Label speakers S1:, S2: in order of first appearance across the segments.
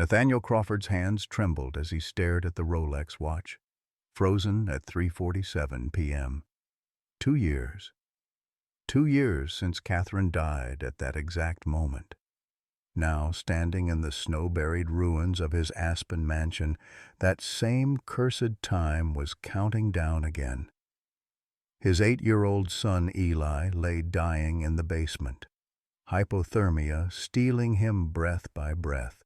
S1: Nathaniel Crawford's hands trembled as he stared at the Rolex watch, frozen at 3:47 p.m. 2 years. 2 years since Catherine died at that exact moment. Now, standing in the snow-buried ruins of his Aspen mansion, that same cursed time was counting down again. His 8-year-old son Eli lay dying in the basement, hypothermia stealing him breath by breath.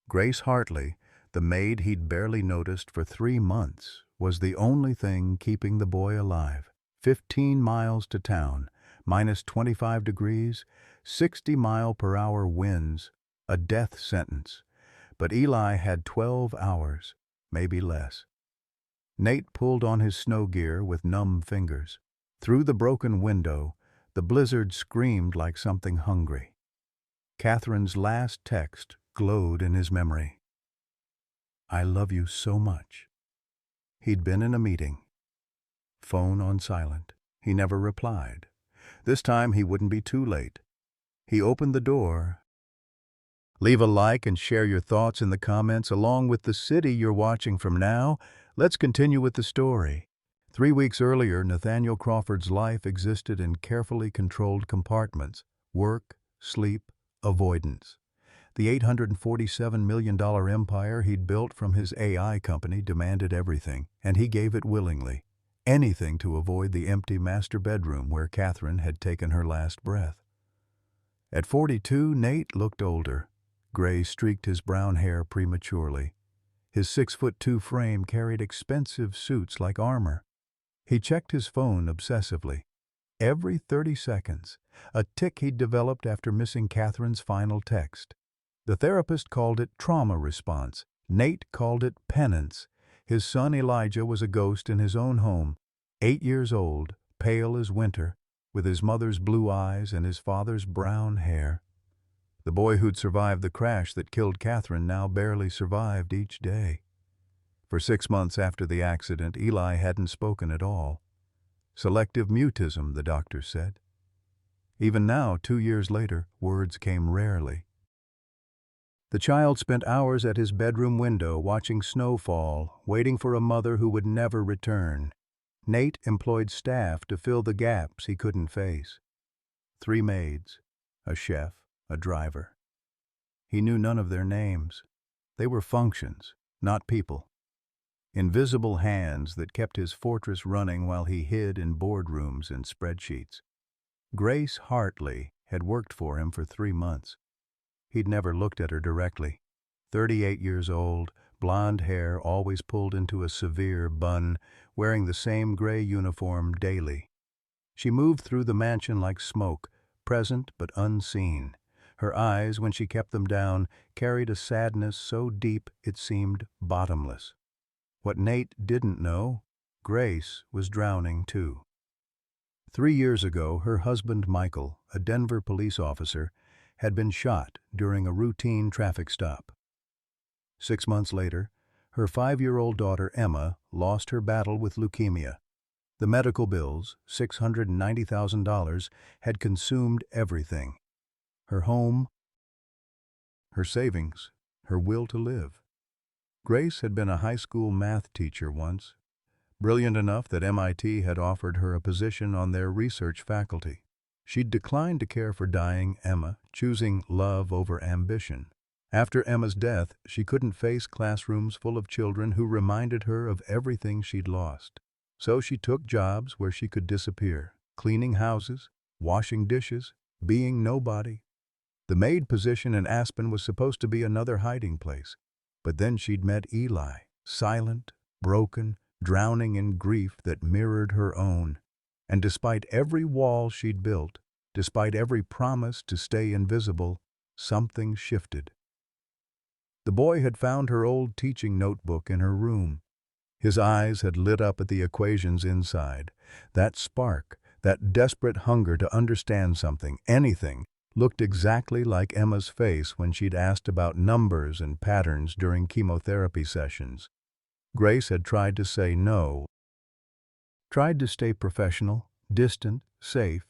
S1: Grace Hartley, the maid he'd barely noticed for 3 months, was the only thing keeping the boy alive. 15 miles to town, minus 25 degrees, 60-mile-per-hour winds, a death sentence. But Eli had 12 hours, maybe less. Nate pulled on his snow gear with numb fingers. Through the broken window, the blizzard screamed like something hungry. Catherine's last text glowed in his memory. "I love you so much." He'd been in a meeting. Phone on silent. He never replied. This time he wouldn't be too late. He opened the door. Leave a like and share your thoughts in the comments along with the city you're watching from now. Let's continue with the story. 3 weeks earlier, Nathaniel Crawford's life existed in carefully controlled compartments: work, sleep, avoidance. The $847 million empire he'd built from his AI company demanded everything, and he gave it willingly. Anything to avoid the empty master bedroom where Catherine had taken her last breath. At 42, Nate looked older. Gray streaked his brown hair prematurely. His 6'2" frame carried expensive suits like armor. He checked his phone obsessively. Every 30 seconds, a tic he'd developed after missing Catherine's final text. The therapist called it trauma response. Nate called it penance. His son Elijah was a ghost in his own home, 8 years old, pale as winter, with his mother's blue eyes and his father's brown hair. The boy who'd survived the crash that killed Catherine now barely survived each day. For 6 months after the accident, Eli hadn't spoken at all. Selective mutism, the doctor said. Even now, 2 years later, words came rarely. The child spent hours at his bedroom window watching snow fall, waiting for a mother who would never return. Nate employed staff to fill the gaps he couldn't face. 3 maids, a chef, a driver. He knew none of their names. They were functions, not people. Invisible hands that kept his fortress running while he hid in boardrooms and spreadsheets. Grace Hartley had worked for him for 3 months. He'd never looked at her directly. 38 years old, blonde hair always pulled into a severe bun, wearing the same gray uniform daily. She moved through the mansion like smoke, present but unseen. Her eyes, when she kept them down, carried a sadness so deep it seemed bottomless. What Nate didn't know, Grace was drowning too. 3 years ago, her husband Michael, a Denver police officer, had been shot during a routine traffic stop. 6 months later, her 5-year-old daughter Emma lost her battle with leukemia. The medical bills, $690,000, had consumed everything. Her home, her savings, her will to live. Grace had been a high school math teacher once, brilliant enough that MIT had offered her a position on their research faculty. She'd declined to care for dying Emma, choosing love over ambition. After Emma's death, she couldn't face classrooms full of children who reminded her of everything she'd lost. So she took jobs where she could disappear, cleaning houses, washing dishes, being nobody. The maid position in Aspen was supposed to be another hiding place. But then she'd met Eli, silent, broken, drowning in grief that mirrored her own. And despite every wall she'd built, despite every promise to stay invisible, something shifted. The boy had found her old teaching notebook in her room. His eyes had lit up at the equations inside. That spark, that desperate hunger to understand something, anything, looked exactly like Emma's face when she'd asked about numbers and patterns during chemotherapy sessions. Grace had tried to say no, tried to stay professional, distant, safe,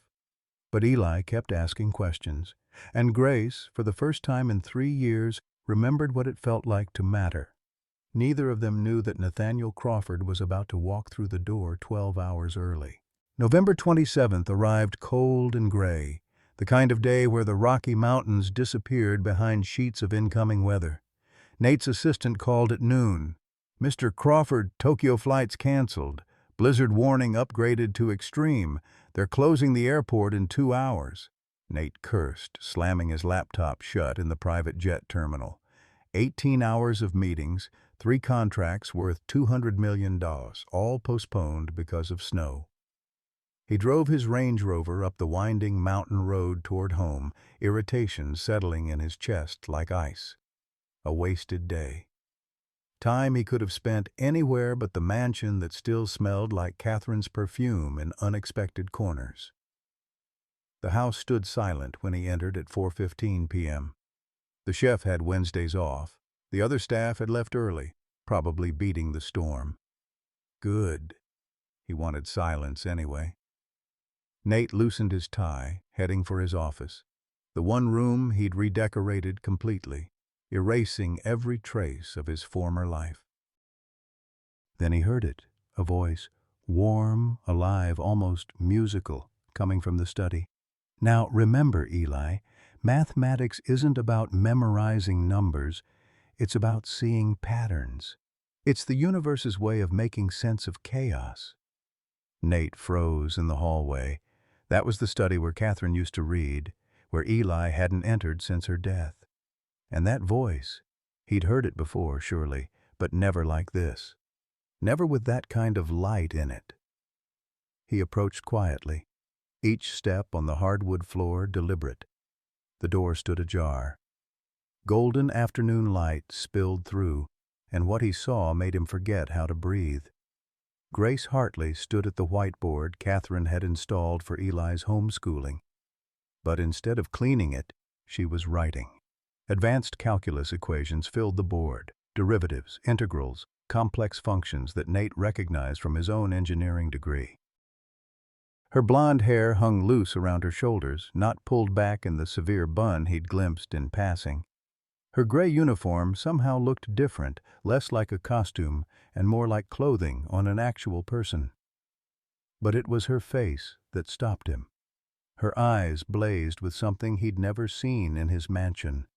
S1: but Eli kept asking questions, and Grace, for the first time in 3 years, remembered what it felt like to matter. Neither of them knew that Nathaniel Crawford was about to walk through the door 12 hours early. November 27th arrived cold and gray, the kind of day where the Rocky Mountains disappeared behind sheets of incoming weather. Nate's assistant called at noon. "Mr. Crawford, Tokyo flight's canceled. Blizzard warning upgraded to extreme. They're closing the airport in 2 hours." Nate cursed, slamming his laptop shut in the private jet terminal. 18 hours of meetings, 3 contracts worth $200 million, all postponed because of snow. He drove his Range Rover up the winding mountain road toward home, irritation settling in his chest like ice. A wasted day. Time he could have spent anywhere but the mansion that still smelled like Catherine's perfume in unexpected corners. The house stood silent when he entered at 4:15 p.m. The chef had Wednesdays off. The other staff had left early, probably beating the storm. Good. He wanted silence anyway. Nate loosened his tie, heading for his office. The one room he'd redecorated completely, erasing every trace of his former life. Then he heard it, a voice, warm, alive, almost musical, coming from the study. "Now remember, Eli, mathematics isn't about memorizing numbers, it's about seeing patterns. It's the universe's way of making sense of chaos." Nate froze in the hallway. That was the study where Catherine used to read, where Eli hadn't entered since her death. And that voice, he'd heard it before, surely, but never like this. Never with that kind of light in it. He approached quietly, each step on the hardwood floor deliberate. The door stood ajar. Golden afternoon light spilled through, and what he saw made him forget how to breathe. Grace Hartley stood at the whiteboard Catherine had installed for Eli's homeschooling. But instead of cleaning it, she was writing. Advanced calculus equations filled the board, derivatives, integrals, complex functions that Nate recognized from his own engineering degree. Her blonde hair hung loose around her shoulders, not pulled back in the severe bun he'd glimpsed in passing. Her gray uniform somehow looked different, less like a costume and more like clothing on an actual person. But it was her face that stopped him. Her eyes blazed with something he'd never seen in his mansion.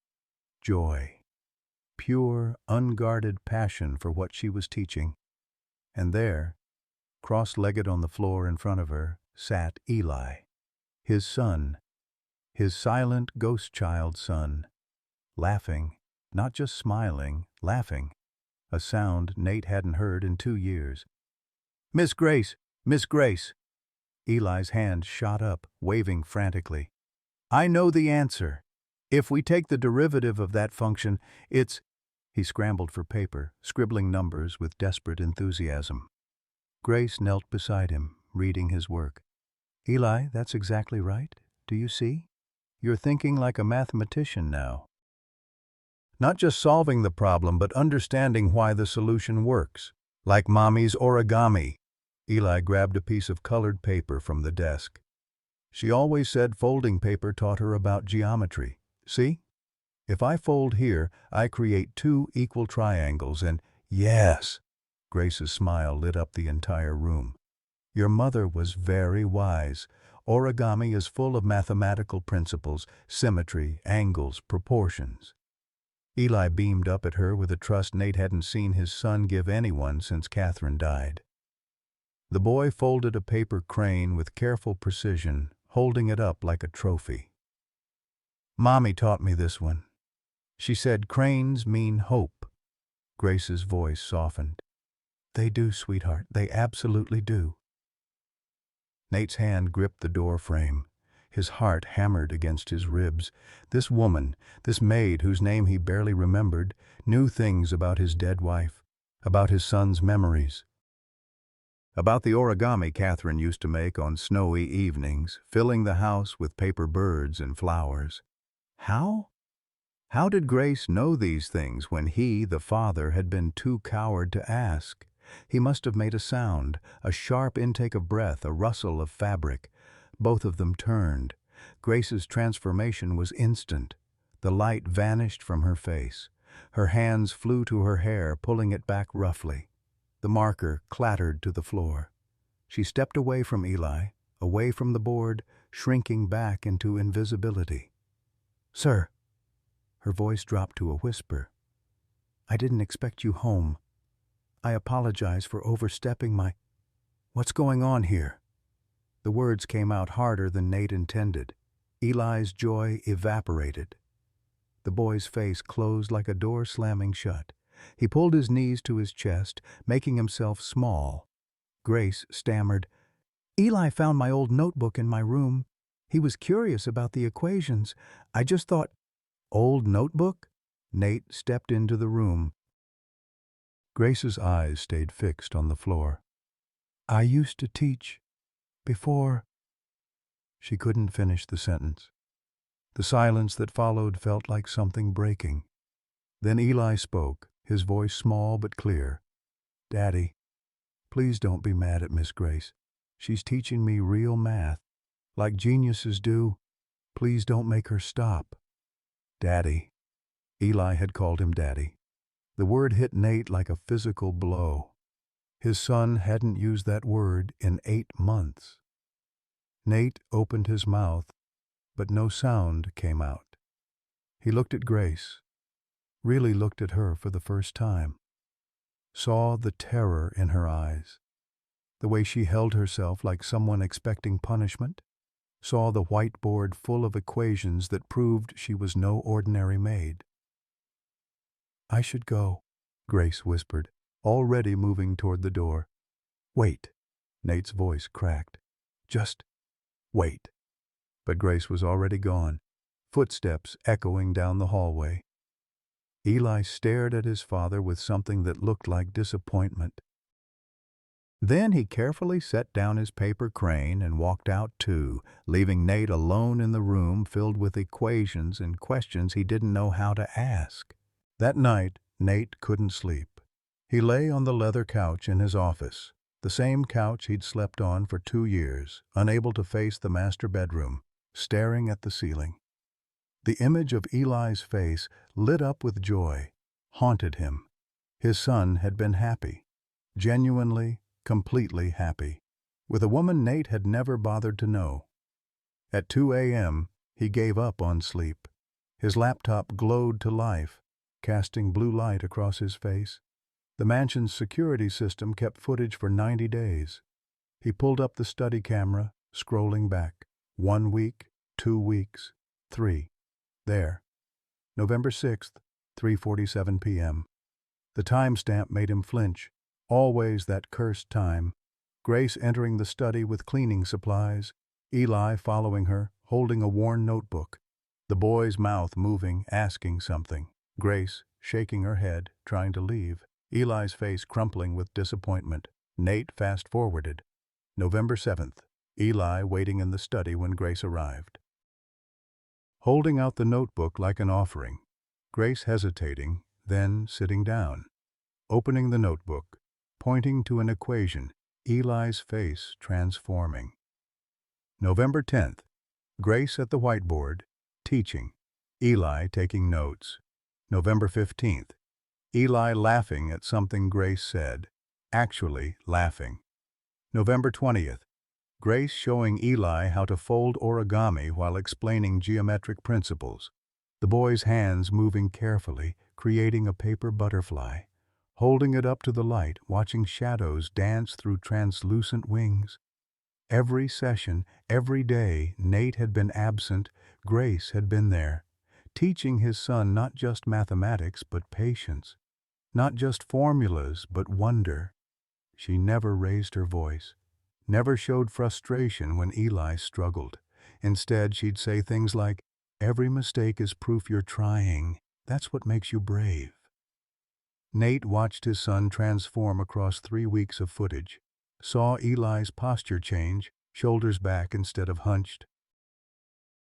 S1: Joy. Pure, unguarded passion for what she was teaching. And there, cross-legged on the floor in front of her, sat Eli, his son, his silent ghost child son, laughing, not just smiling, laughing, a sound Nate hadn't heard in 2 years. "Miss Grace! Miss Grace!" Eli's hand shot up, waving frantically. "I know the answer. If we take the derivative of that function, it's—" He scrambled for paper, scribbling numbers with desperate enthusiasm. Grace knelt beside him, reading his work. "Eli, that's exactly right. Do you see? You're thinking like a mathematician now. Not just solving the problem, but understanding why the solution works. Like Mommy's origami." Eli grabbed a piece of colored paper from the desk. "She always said folding paper taught her about geometry. See? If I fold here, I create 2 equal triangles and—" "Yes!" Grace's smile lit up the entire room. "Your mother was very wise. Origami is full of mathematical principles, symmetry, angles, proportions." Eli beamed up at her with a trust Nate hadn't seen his son give anyone since Catherine died. The boy folded a paper crane with careful precision, holding it up like a trophy. "Mommy taught me this one. She said cranes mean hope." Grace's voice softened. "They do, sweetheart. They absolutely do." Nate's hand gripped the door frame. His heart hammered against his ribs. This woman, this maid whose name he barely remembered, knew things about his dead wife, about his son's memories. About the origami Catherine used to make on snowy evenings, filling the house with paper birds and flowers. How? How did Grace know these things when he, the father, had been too coward to ask? He must have made a sound, a sharp intake of breath, a rustle of fabric. Both of them turned. Grace's transformation was instant. The light vanished from her face. Her hands flew to her hair, pulling it back roughly. The marker clattered to the floor. She stepped away from Eli, away from the board, shrinking back into invisibility. "Sir," her voice dropped to a whisper, "I didn't expect you home. I apologize for overstepping my... What's going on here?" The words came out harder than Nate intended. Eli's joy evaporated. The boy's face closed like a door slamming shut. He pulled his knees to his chest, making himself small. Grace stammered, "Eli found my old notebook in my room. He was curious about the equations. I just thought..." "Old notebook?" Nate stepped into the room. Grace's eyes stayed fixed on the floor. "I used to teach before..." She couldn't finish the sentence. The silence that followed felt like something breaking. Then Eli spoke, his voice small but clear. "Daddy, please don't be mad at Miss Grace. She's teaching me real math, like geniuses do. Please don't make her stop." "Daddy." Eli had called him Daddy. The word hit Nate like a physical blow. His son hadn't used that word in 8 months. Nate opened his mouth, but no sound came out. He looked at Grace, really looked at her for the first time, saw the terror in her eyes, the way she held herself like someone expecting punishment, saw the whiteboard full of equations that proved she was no ordinary maid. "I should go," Grace whispered, already moving toward the door. "Wait." Nate's voice cracked. "Just wait." But Grace was already gone, footsteps echoing down the hallway. Eli stared at his father with something that looked like disappointment. Then he carefully set down his paper crane and walked out too, leaving Nate alone in the room filled with equations and questions he didn't know how to ask. That night, Nate couldn't sleep. He lay on the leather couch in his office, the same couch he'd slept on for 2 years, unable to face the master bedroom, staring at the ceiling. The image of Eli's face, lit up with joy, haunted him. His son had been happy, genuinely, completely happy, with a woman Nate had never bothered to know. At 2 a.m., he gave up on sleep. His laptop glowed to life, casting blue light across his face. The mansion's security system kept footage for 90 days. He pulled up the study camera, scrolling back. 1 week, 2 weeks, 3. There. November 6th, 3:47 p.m. The timestamp made him flinch. Always that cursed time. Grace entering the study with cleaning supplies. Eli following her, holding a worn notebook. The boy's mouth moving, asking something. Grace shaking her head, trying to leave. Eli's face crumpling with disappointment. Nate fast-forwarded. November 7th. Eli waiting in the study when Grace arrived. Holding out the notebook like an offering. Grace hesitating, then sitting down. Opening the notebook, pointing to an equation, Eli's face transforming. November 10th. Grace at the whiteboard, teaching. Eli taking notes. November 15th. Eli laughing at something Grace said, actually laughing. November 20th. Grace showing Eli how to fold origami while explaining geometric principles. The boy's hands moving carefully, creating a paper butterfly. Holding it up to the light, watching shadows dance through translucent wings. Every session, every day, Nate had been absent, Grace had been there, teaching his son not just mathematics but patience, not just formulas but wonder. She never raised her voice, never showed frustration when Eli struggled. Instead, she'd say things like, "Every mistake is proof you're trying. That's what makes you brave." Nate watched his son transform across 3 weeks of footage, saw Eli's posture change, shoulders back instead of hunched,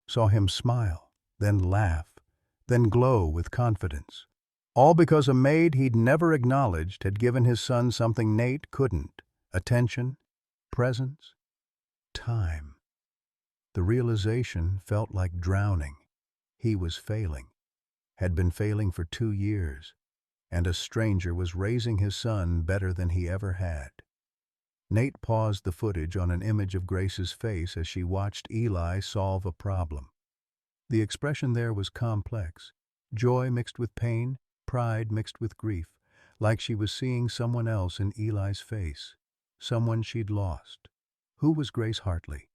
S1: saw him smile, then laugh, then glow with confidence. All because a maid he'd never acknowledged had given his son something Nate couldn't: attention, presence, time. The realization felt like drowning. He was failing. had been failing for 2 years, and a stranger was raising his son better than he ever had. Nate paused the footage on an image of Grace's face as she watched Eli solve a problem. The expression there was complex, joy mixed with pain, pride mixed with grief, like she was seeing someone else in Eli's face, someone she'd lost. Who was Grace Hartley?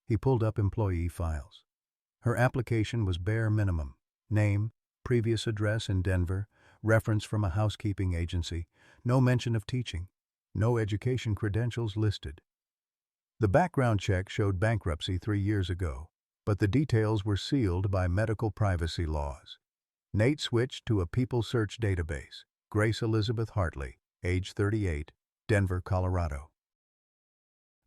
S1: He pulled up employee files. Her application was bare minimum: name, previous address in Denver, reference from a housekeeping agency, no mention of teaching, no education credentials listed. The background check showed bankruptcy 3 years ago, but the details were sealed by medical privacy laws. Nate switched to a People Search database. Grace Elizabeth Hartley, age 38, Denver, Colorado.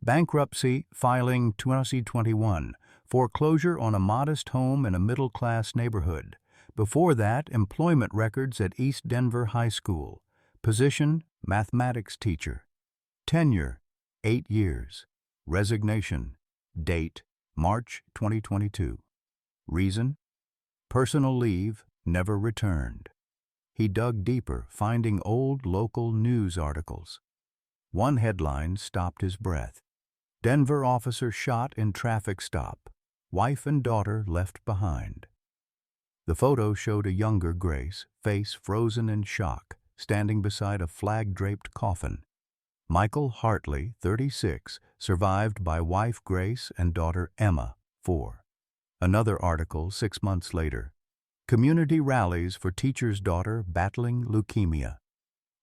S1: Bankruptcy filing 2021, foreclosure on a modest home in a middle-class neighborhood. Before that, employment records at East Denver High School. Position, mathematics teacher. Tenure, 8 years. Resignation, date, March 2022. Reason, personal leave, never returned. He dug deeper, finding old local news articles. One headline stopped his breath. Denver officer shot in traffic stop. Wife and daughter left behind. The photo showed a younger Grace, face frozen in shock, standing beside a flag-draped coffin. Michael Hartley, 36, survived by wife Grace and daughter Emma, 4. Another article 6 months later. Community rallies for teacher's daughter battling leukemia.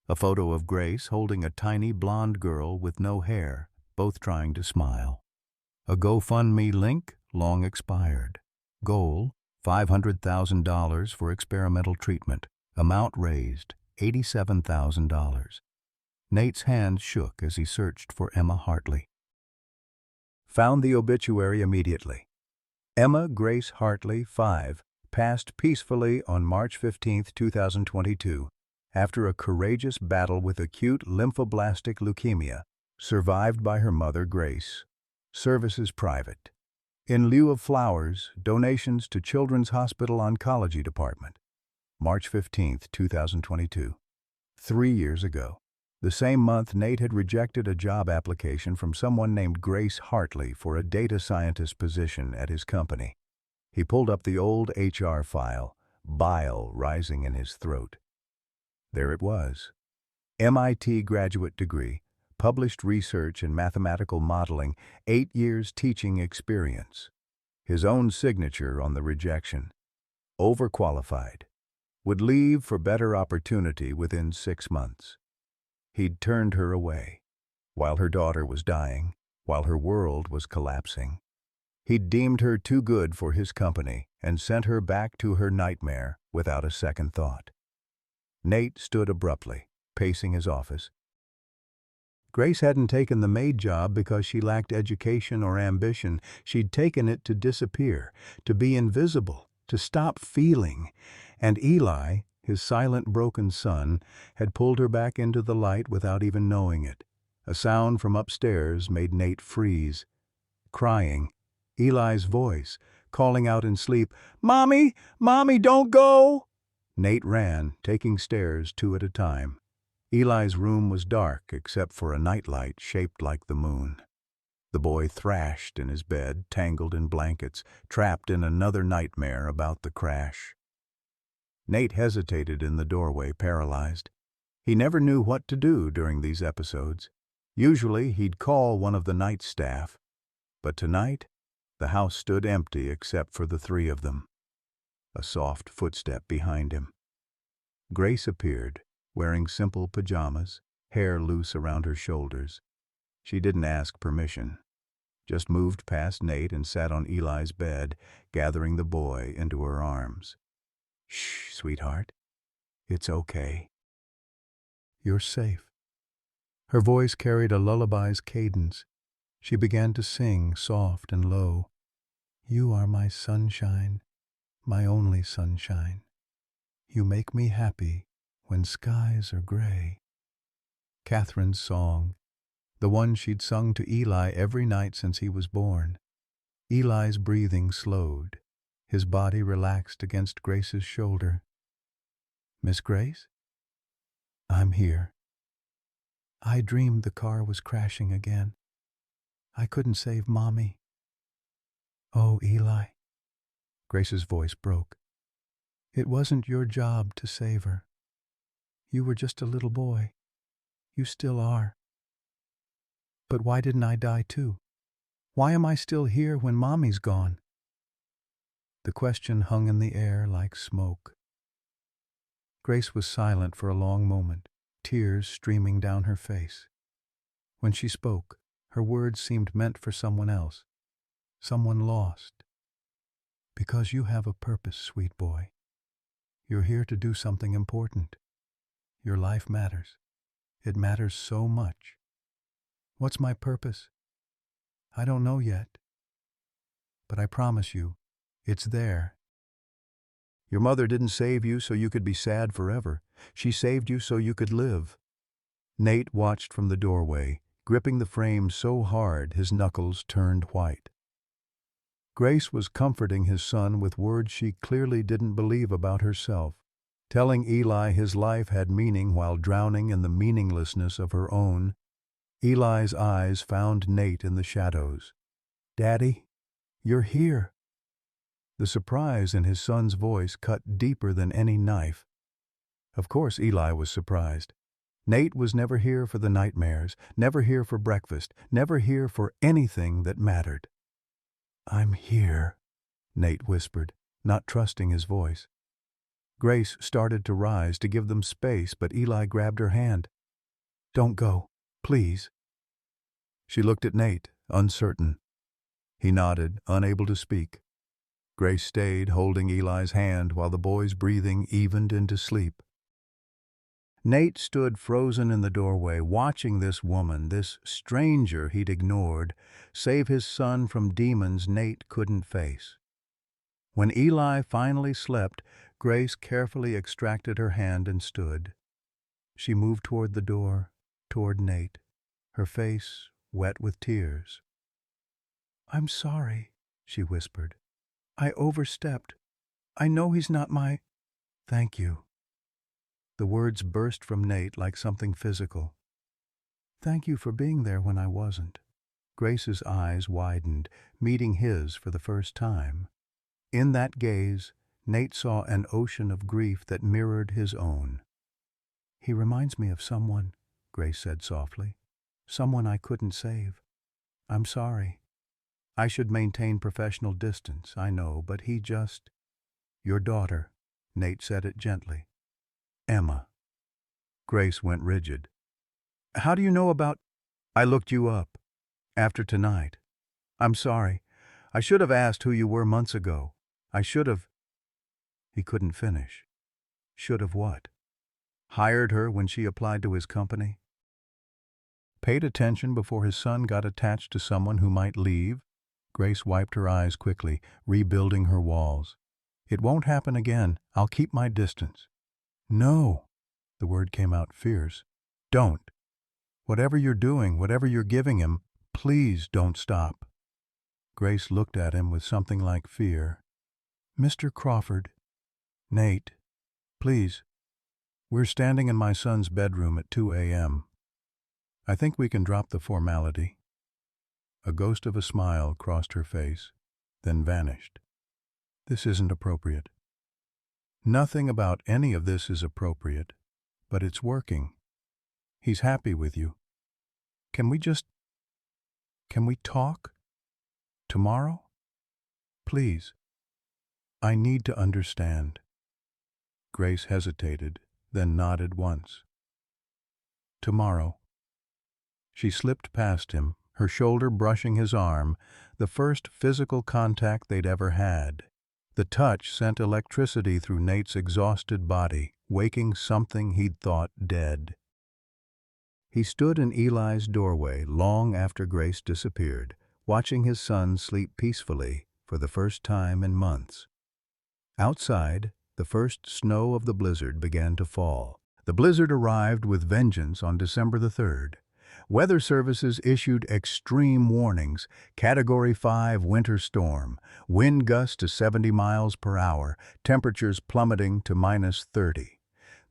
S1: A photo of Grace holding a tiny blonde girl with no hair, both trying to smile. A GoFundMe link, long expired. Goal, $500,000 for experimental treatment. Amount raised, $87,000. Nate's hand shook as he searched for Emma Hartley. Found the obituary immediately. Emma Grace Hartley, 5, passed peacefully on March 15, 2022, after a courageous battle with acute lymphoblastic leukemia, survived by her mother Grace. Services private. In lieu of flowers, donations to Children's Hospital Oncology Department. March 15, 2022. 3 years ago. The same month, Nate had rejected a job application from someone named Grace Hartley for a data scientist position at his company. He pulled up the old HR file, bile rising in his throat. There it was. MIT graduate degree, published research in mathematical modeling, 8 years teaching experience. His own signature on the rejection. Overqualified. Would leave for better opportunity within 6 months. He'd turned her away, while her daughter was dying, while her world was collapsing. He'd deemed her too good for his company and sent her back to her nightmare without a second thought. Nate stood abruptly, pacing his office. Grace hadn't taken the Maid job because she lacked education or ambition. She'd taken it to disappear, to be invisible, to stop feeling. And Eli, his silent, broken son, had pulled her back into the light without even knowing it. A sound from upstairs made Nate freeze. Crying. Eli's voice, calling out in sleep, "Mommy! Mommy, don't go!" Nate ran, taking stairs 2 at a time. Eli's room was dark except for a nightlight shaped like the moon. The boy thrashed in his bed, tangled in blankets, trapped in another nightmare about the crash. Nate hesitated in the doorway, paralyzed. He never knew what to do during these episodes. Usually he'd call one of the night staff, but tonight the house stood empty except for the 3 of them. A soft footstep behind him. Grace appeared, wearing simple pajamas, hair loose around her shoulders. She didn't ask permission, just moved past Nate and sat on Eli's bed, gathering the boy into her arms. "Shh, sweetheart. It's okay. You're safe." Her voice carried a lullaby's cadence. She began to sing, soft and low. "You are my sunshine, my only sunshine. You make me happy when skies are gray." Catherine's song, the one she'd sung to Eli every night since he was born. Eli's breathing slowed. His body relaxed against Grace's shoulder. "Miss Grace? I'm here. I dreamed the car was crashing again. I couldn't save Mommy." "Oh, Eli." Grace's voice broke. "It wasn't your job to save her. You were just a little boy. You still are. But why didn't I die too? Why am I still here when Mommy's gone?" The question hung in the air like smoke. Grace was silent for a long moment, tears streaming down her face. When she spoke, her words seemed meant for someone else, someone lost. "Because you have a purpose, sweet boy. You're here to do something important. Your life matters. It matters so much." "What's my purpose?" "I don't know yet. But I promise you, it's there." "Your mother didn't save you so you could be sad forever. She saved you so you could live." Nate watched from the doorway, gripping the frame so hard his knuckles turned white. Grace was comforting his son with words she clearly didn't believe about herself, telling Eli his life had meaning while drowning in the meaninglessness of her own. Eli's eyes found Nate in the shadows. "Daddy, you're here." The surprise in his son's voice cut deeper than any knife. Of course Eli was surprised. Nate was never here for the nightmares, never here for breakfast, never here for anything that mattered. "I'm here," Nate whispered, not trusting his voice. Grace started to rise to give them space, but Eli grabbed her hand. "Don't go, please." She looked at Nate, uncertain. He nodded, unable to speak. Grace stayed, holding Eli's hand while the boy's breathing evened into sleep. Nate stood frozen in the doorway, watching this woman, this stranger he'd ignored, save his son from demons Nate couldn't face. When Eli finally slept, Grace carefully extracted her hand and stood. She moved toward the door, toward Nate, her face wet with tears. "I'm sorry," she whispered. "I overstepped. I know he's not my—" "Thank you." The words burst from Nate like something physical. "Thank you for being there when I wasn't." Grace's eyes widened, meeting his for the first time. In that gaze, Nate saw an ocean of grief that mirrored his own. "He reminds me of someone," Grace said softly. "Someone I couldn't save. I'm sorry. I should maintain professional distance, I know, but he just—" "Your daughter," Nate said it gently. "Emma." Grace went rigid. "How do you know about—" "I looked you up. After tonight. I'm sorry. I should have asked who you were months ago. I should have—" He couldn't finish. Should have what? Hired her when she applied to his company? Paid attention before his son got attached to someone who might leave? Grace wiped her eyes quickly, rebuilding her walls. "It won't happen again. I'll keep my distance." "No." The word came out fierce. "Don't. Whatever you're doing, whatever you're giving him, please don't stop." Grace looked at him with something like fear. "Mr. Crawford." "Nate, please. We're standing in my son's bedroom at 2 a.m. I think we can drop the formality." A ghost of a smile crossed her face, then vanished. "This isn't appropriate." "Nothing about any of this is appropriate, but it's working. He's happy with you. Can we talk? Tomorrow? Please. I need to understand." Grace hesitated, then nodded once. "Tomorrow." She slipped past him, her shoulder brushing his arm, the first physical contact they'd ever had. The touch sent electricity through Nate's exhausted body, waking something he'd thought dead. He stood in Eli's doorway long after Grace disappeared, watching his son sleep peacefully for the first time in months. Outside, the first snow of the blizzard began to fall. The blizzard arrived with vengeance on December the 3rd. Weather services issued extreme warnings: Category 5 winter storm, wind gusts to 70 miles per hour, temperatures plummeting to -30.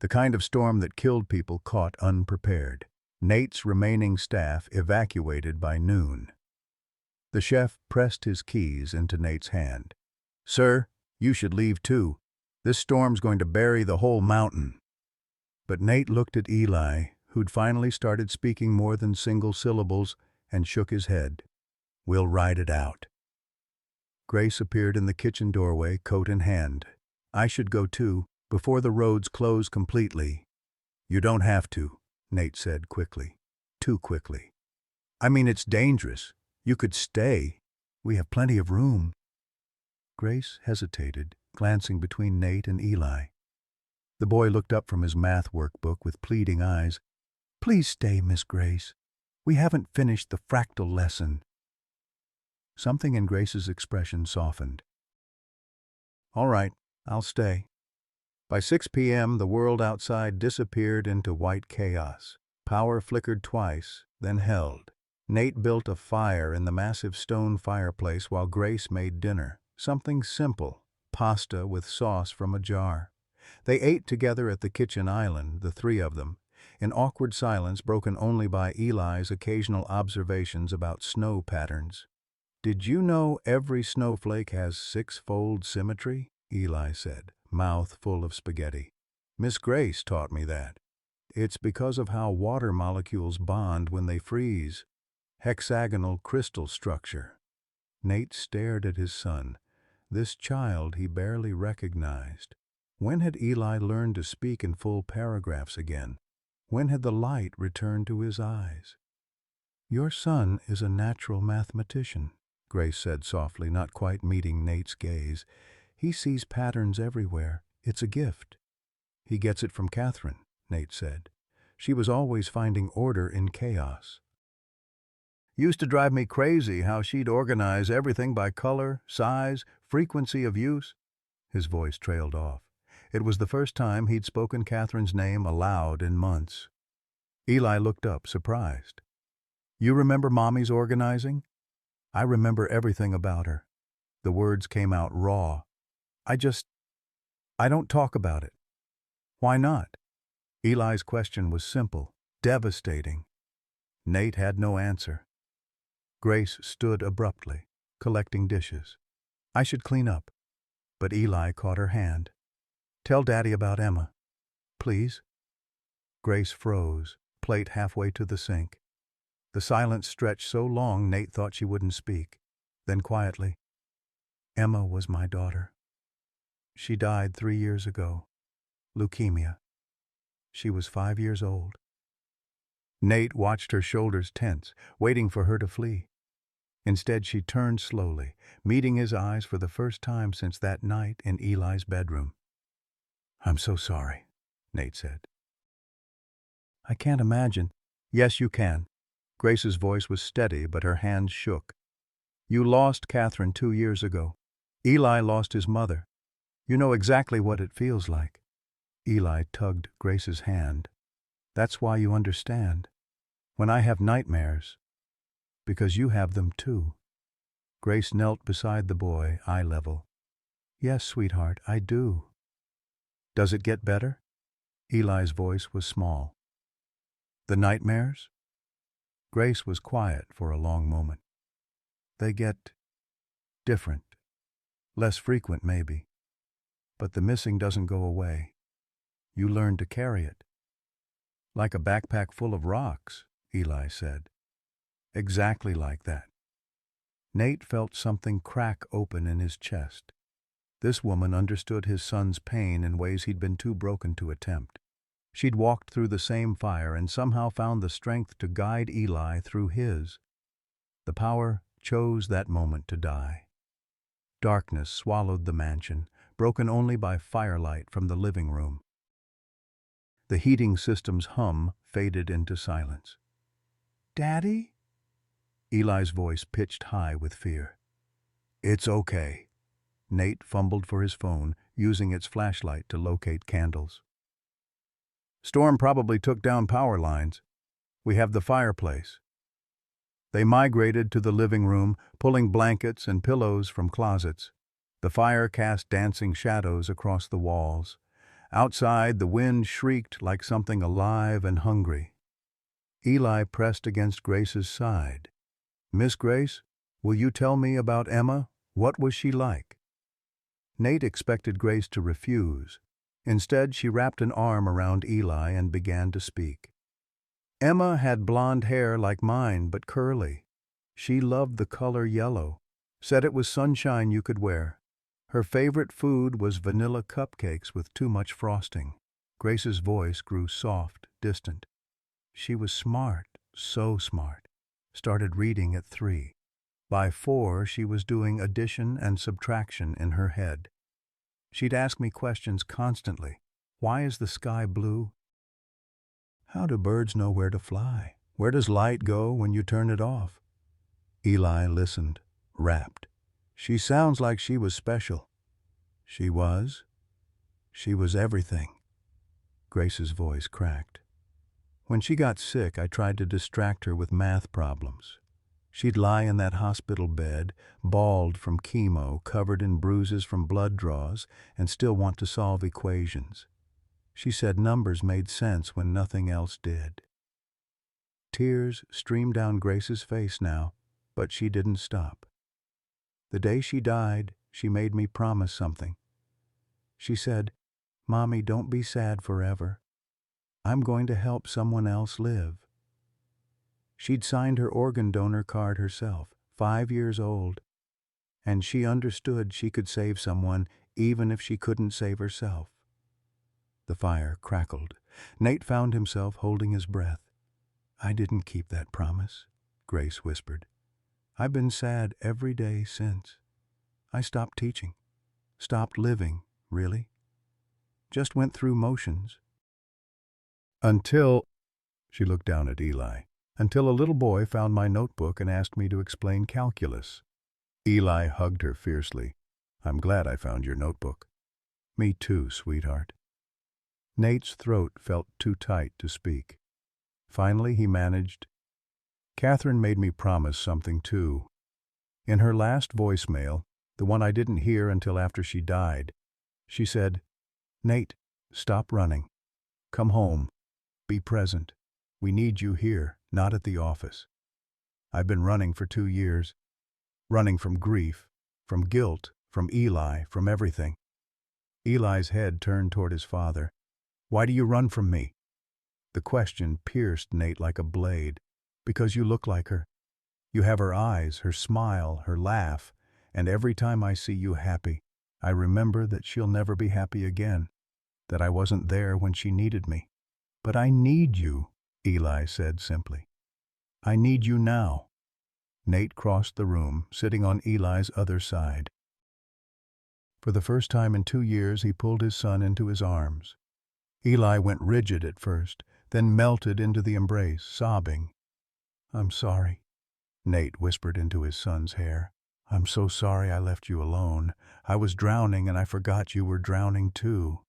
S1: The kind of storm that killed people caught unprepared. Nate's remaining staff evacuated by noon. The chef pressed his keys into Nate's hand. "Sir, you should leave too. This storm's going to bury the whole mountain." But Nate looked at Eli, who'd finally started speaking more than single syllables, and shook his head. "We'll ride it out." Grace appeared in the kitchen doorway, coat in hand. "I should go too, before the roads close completely." "You don't have to," Nate said quickly. Too quickly. "I mean, it's dangerous. You could stay. We have plenty of room." Grace hesitated, glancing between Nate and Eli. The boy looked up from his math workbook with pleading eyes. "Please stay, Miss Grace. We haven't finished the fractal lesson." Something in Grace's expression softened. "All right, I'll stay." By 6 p.m., the world outside disappeared into white chaos. Power flickered twice, then held. Nate built a fire in the massive stone fireplace while Grace made dinner. Something simple, pasta with sauce from a jar. They ate together at the kitchen island, the three of them, in awkward silence broken only by Eli's occasional observations about snow patterns. "Did you know every snowflake has six-fold symmetry?" Eli said, mouth full of spaghetti. "Miss Grace taught me that. It's because of how water molecules bond when they freeze. Hexagonal crystal structure." Nate stared at his son, this child he barely recognized. When had Eli learned to speak in full paragraphs again? When had the light returned to his eyes? "Your son is a natural mathematician," Grace said softly, not quite meeting Nate's gaze. "He sees patterns everywhere. It's a gift." "He gets it from Catherine," Nate said. "She was always finding order in chaos. Used to drive me crazy how she'd organize everything by color, size, frequency of use." His voice trailed off. It was the first time he'd spoken Catherine's name aloud in months. Eli looked up, surprised. "You remember Mommy's organizing?" "I remember everything about her." The words came out raw. I don't talk about it." "Why not?" Eli's question was simple, devastating. Nate had no answer. Grace stood abruptly, collecting dishes. "I should clean up." But Eli caught her hand. "Tell Daddy about Emma. Please." Grace froze, plate halfway to the sink. The silence stretched so long Nate thought she wouldn't speak. Then quietly, "Emma was my daughter. She died 3 years ago. Leukemia. She was 5 years old." Nate watched her shoulders tense, waiting for her to flee. Instead, she turned slowly, meeting his eyes for the first time since that night in Eli's bedroom. "I'm so sorry," Nate said. "I can't imagine." "Yes, you can." Grace's voice was steady, but her hands shook. "You lost Catherine 2 years ago. Eli lost his mother. You know exactly what it feels like." Eli tugged Grace's hand. "That's why you understand. When I have nightmares, because you have them too." Grace knelt beside the boy, eye level. "Yes, sweetheart, I do." "Does it get better?" Eli's voice was small. "The nightmares?" Grace was quiet for a long moment. "They get different. Less frequent, maybe. But the missing doesn't go away. You learn to carry it." "Like a backpack full of rocks," Eli said. "Exactly like that." Nate felt something crack open in his chest. This woman understood his son's pain in ways he'd been too broken to attempt. She'd walked through the same fire and somehow found the strength to guide Eli through his. The power chose that moment to die. Darkness swallowed the mansion, broken only by firelight from the living room. The heating system's hum faded into silence. "Daddy?" Eli's voice pitched high with fear. "It's okay." Nate fumbled for his phone, using its flashlight to locate candles. "Storm probably took down power lines." We have the fireplace." They migrated to the living room, pulling blankets and pillows from closets. The fire cast dancing shadows across the walls. Outside, the wind shrieked like something alive and hungry. Eli pressed against Grace's side. "Miss Grace, will you tell me about Emma? What was she like?" Nate expected Grace to refuse. Instead, she wrapped an arm around Eli and began to speak. "Emma had blonde hair like mine, but curly. She loved the color yellow, said it was sunshine you could wear. Her favorite food was vanilla cupcakes with too much frosting." Grace's voice grew soft, distant. "She was smart, so smart. Started reading at 3. By 4, she was doing addition and subtraction in her head. She'd ask me questions constantly. Why is the sky blue? How do birds know where to fly? Where does light go when you turn it off?" Eli listened, rapt. "She sounds like she was special." "She was. She was everything." Grace's voice cracked. "When she got sick, I tried to distract her with math problems. She'd lie in that hospital bed, bald from chemo, covered in bruises from blood draws, and still want to solve equations. She said numbers made sense when nothing else did." Tears streamed down Grace's face now, but she didn't stop. "The day she died, she made me promise something. She said, 'Mommy, don't be sad forever. I'm going to help someone else live.' She'd signed her organ donor card herself, 5 years old, and she understood she could save someone even if she couldn't save herself." The fire crackled. Nate found himself holding his breath. "I didn't keep that promise," Grace whispered. "I've been sad every day since. I stopped teaching, stopped living, really. Just went through motions. Until," she looked down at Eli, "until a little boy found my notebook and asked me to explain calculus." Eli hugged her fiercely. "I'm glad I found your notebook." "Me too, sweetheart." Nate's throat felt too tight to speak. Finally he managed, "Catherine made me promise something too. In her last voicemail, the one I didn't hear until after she died, she said, 'Nate, stop running. Come home. Be present. We need you here, not at the office.' I've been running for 2 years. Running from grief, from guilt, from Eli, from everything." Eli's head turned toward his father. "Why do you run from me?" The question pierced Nate like a blade. "Because you look like her. You have her eyes, her smile, her laugh, and every time I see you happy, I remember that she'll never be happy again, that I wasn't there when she needed me." "But I need you," Eli said simply. "I need you now." Nate crossed the room, sitting on Eli's other side. For the first time in 2 years, he pulled his son into his arms. Eli went rigid at first, then melted into the embrace, sobbing. "I'm sorry," Nate whispered into his son's hair. "I'm so sorry I left you alone. I was drowning and I forgot you were drowning too."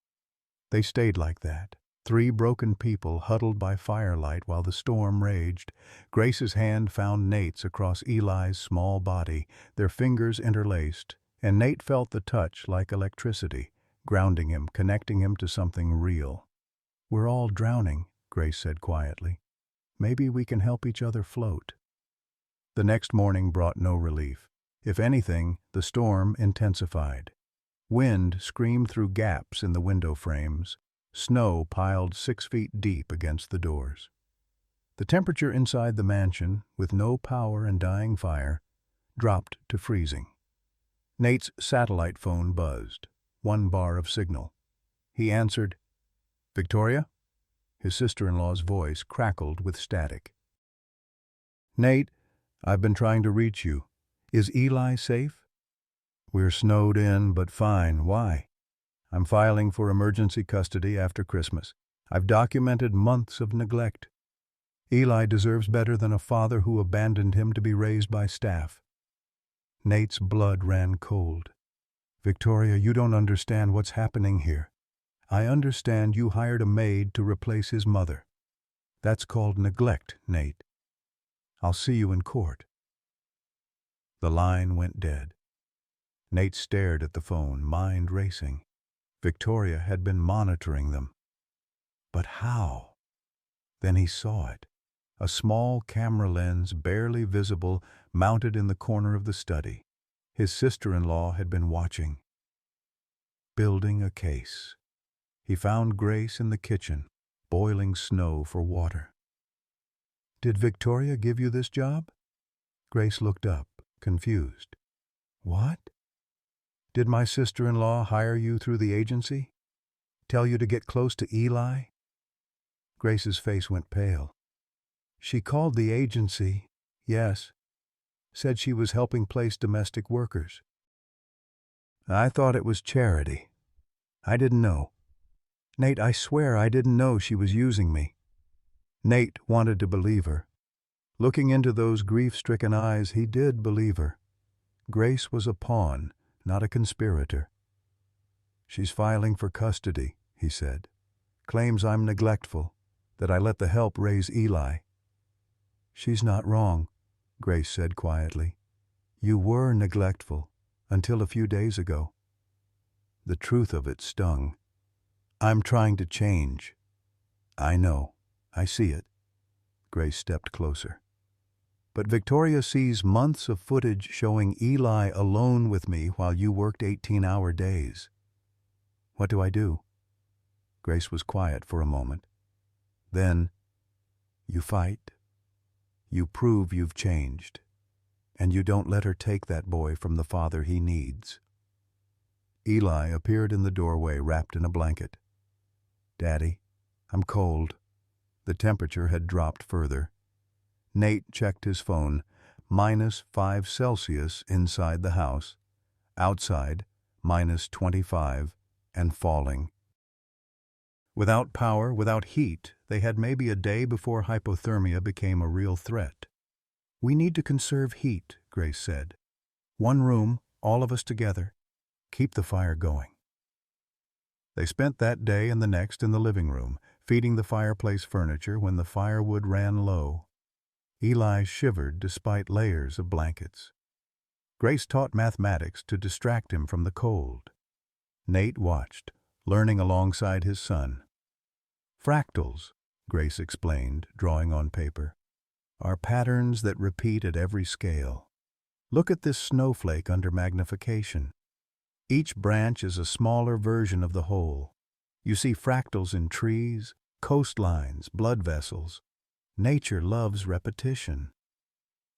S1: They stayed like that, 3 broken people huddled by firelight while the storm raged. Grace's hand found Nate's across Eli's small body, their fingers interlaced, and Nate felt the touch like electricity, grounding him, connecting him to something real. "We're all drowning," Grace said quietly. "Maybe we can help each other float." The next morning brought no relief. If anything, the storm intensified. Wind screamed through gaps in the window frames. Snow piled 6 feet deep against the doors. The temperature inside the mansion, with no power and dying fire, dropped to freezing. Nate's satellite phone buzzed, 1 bar of signal. He answered, "Victoria?" His sister-in-law's voice crackled with static. "Nate, I've been trying to reach you. Is Eli safe?" "We're snowed in, but fine. Why?" "I'm filing for emergency custody after Christmas. I've documented months of neglect. Eli deserves better than a father who abandoned him to be raised by staff." Nate's blood ran cold. "Victoria, you don't understand what's happening here. I understand you hired a maid to replace his mother. That's called neglect, Nate. I'll see you in court." The line went dead. Nate stared at the phone, mind racing. Victoria had been monitoring them. But how? Then he saw it. A small camera lens, barely visible, mounted in the corner of the study. His sister-in-law had been watching. Building a case. He found Grace in the kitchen, boiling snow for water. "Did Victoria give you this job?" Grace looked up, confused. "What? Did my sister-in-law hire you through the agency? Tell you to get close to Eli?" Grace's face went pale. "She called the agency, yes. Said she was helping place domestic workers." "I thought it was charity. I didn't know. Nate, I swear I didn't know she was using me." Nate wanted to believe her. Looking into those grief-stricken eyes, he did believe her. Grace was a pawn, not a conspirator. "She's filing for custody," he said. "Claims I'm neglectful, that I let the help raise Eli." "She's not wrong," Grace said quietly. "You were neglectful, until a few days ago." The truth of it stung. "I'm trying to change." "I know. I see it." Grace stepped closer. "But Victoria sees months of footage showing Eli alone with me while you worked 18-hour days. What do I do?" Grace was quiet for a moment. Then, "You fight. You prove you've changed. And you don't let her take that boy from the father he needs." Eli appeared in the doorway wrapped in a blanket. "Daddy, I'm cold." The temperature had dropped further. Nate checked his phone. -5 Celsius inside the house. Outside, -25, and falling. Without power, without heat, they had maybe a day before hypothermia became a real threat. "We need to conserve heat," Grace said. "One room, all of us together. Keep the fire going." They spent that day and the next in the living room, feeding the fireplace furniture when the firewood ran low. Eli shivered despite layers of blankets. Grace taught mathematics to distract him from the cold. Nate watched, learning alongside his son. "Fractals," Grace explained, drawing on paper, "are patterns that repeat at every scale. Look at this snowflake under magnification. Each branch is a smaller version of the whole. You see fractals in trees, coastlines, blood vessels. Nature loves repetition."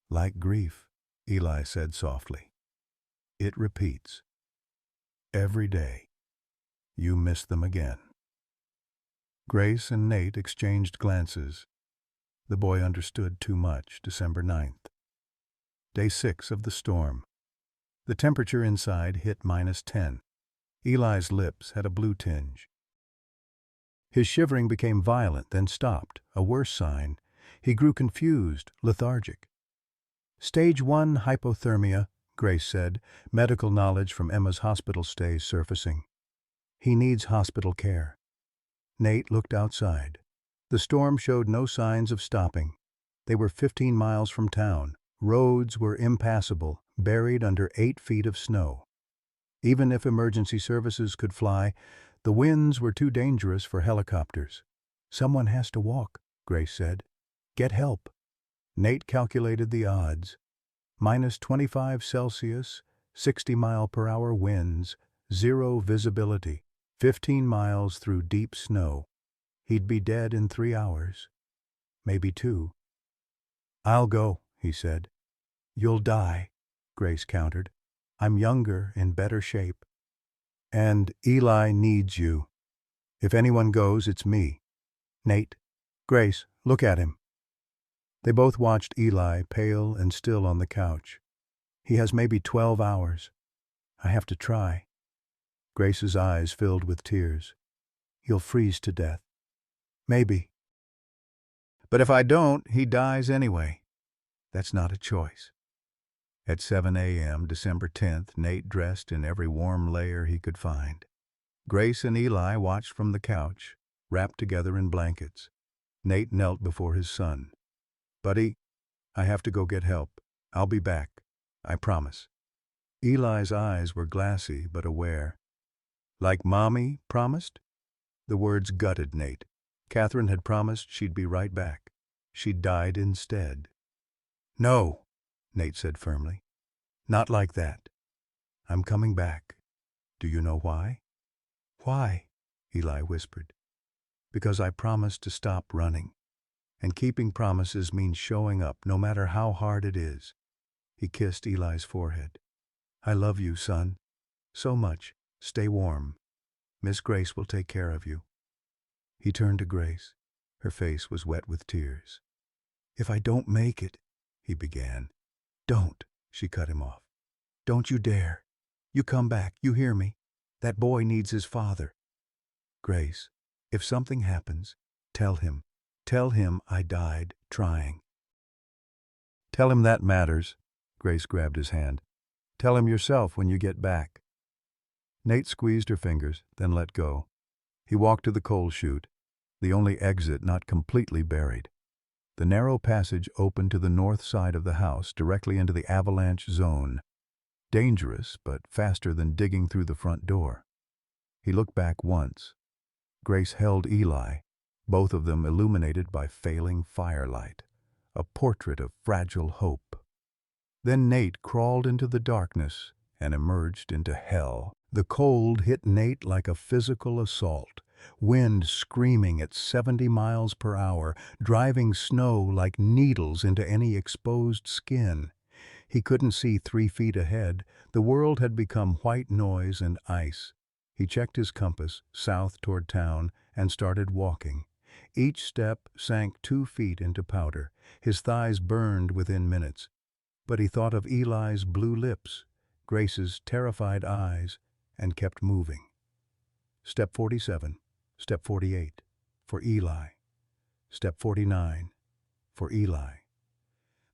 S1: "Like grief," Eli said softly. "It repeats. Every day. You miss them again." Grace and Nate exchanged glances. The boy understood too much. December 9th. Day 6 of the storm. The temperature inside hit -10. Eli's lips had a blue tinge. His shivering became violent, then stopped, a worse sign. He grew confused, lethargic. "Stage 1 hypothermia," Grace said, medical knowledge from Emma's hospital stays surfacing. "He needs hospital care." Nate looked outside. The storm showed no signs of stopping. They were 15 miles from town. Roads were impassable, buried under 8 feet of snow. Even if emergency services could fly, the winds were too dangerous for helicopters. "Someone has to walk," Grace said. "Get help." Nate calculated the odds. -25 Celsius, 60-mile-per-hour winds, 0 visibility, 15 miles through deep snow. He'd be dead in 3 hours. Maybe 2. "I'll go," he said. "You'll die," Grace countered. "I'm younger, in better shape. And Eli needs you. If anyone goes, it's me. Nate, Grace, look at him." They both watched Eli, pale and still on the couch. "He has maybe 12 hours. I have to try." Grace's eyes filled with tears. "You'll freeze to death." "Maybe. But if I don't, he dies anyway. That's not a choice." At 7 a.m., December 10th, Nate dressed in every warm layer he could find. Grace and Eli watched from the couch, wrapped together in blankets. Nate knelt before his son. "Buddy, I have to go get help. I'll be back. I promise." Eli's eyes were glassy but aware. "Like Mommy promised?" The words gutted Nate. Catherine had promised she'd be right back. She'd died instead. "No," Nate said firmly. "Not like that. I'm coming back. Do you know why?" "Why?" Eli whispered. "Because I promised to stop running. And keeping promises means showing up, no matter how hard it is." He kissed Eli's forehead. "I love you, son. So much. Stay warm. Miss Grace will take care of you." He turned to Grace. Her face was wet with tears. "If I don't make it," he began. "Don't," she cut him off. "Don't you dare. You come back, you hear me? That boy needs his father." "Grace, if something happens, tell him. Tell him I died trying." "Tell him that matters." Grace grabbed his hand. "Tell him yourself when you get back." Nate squeezed her fingers, then let go. He walked to the coal chute, the only exit not completely buried. The narrow passage opened to the north side of the house, directly into the avalanche zone. Dangerous, but faster than digging through the front door. He looked back once. Grace held Eli, both of them illuminated by failing firelight, a portrait of fragile hope. Then Nate crawled into the darkness and emerged into hell. The cold hit Nate like a physical assault, wind screaming at 70 miles per hour, driving snow like needles into any exposed skin. He couldn't see 3 feet ahead. The world had become white noise and ice. He checked his compass, south toward town, and started walking. Each step sank 2 feet into powder. His thighs burned within minutes. But he thought of Eli's blue lips, Grace's terrified eyes, and kept moving. Step 47, step 48, for Eli. Step 49, for Eli.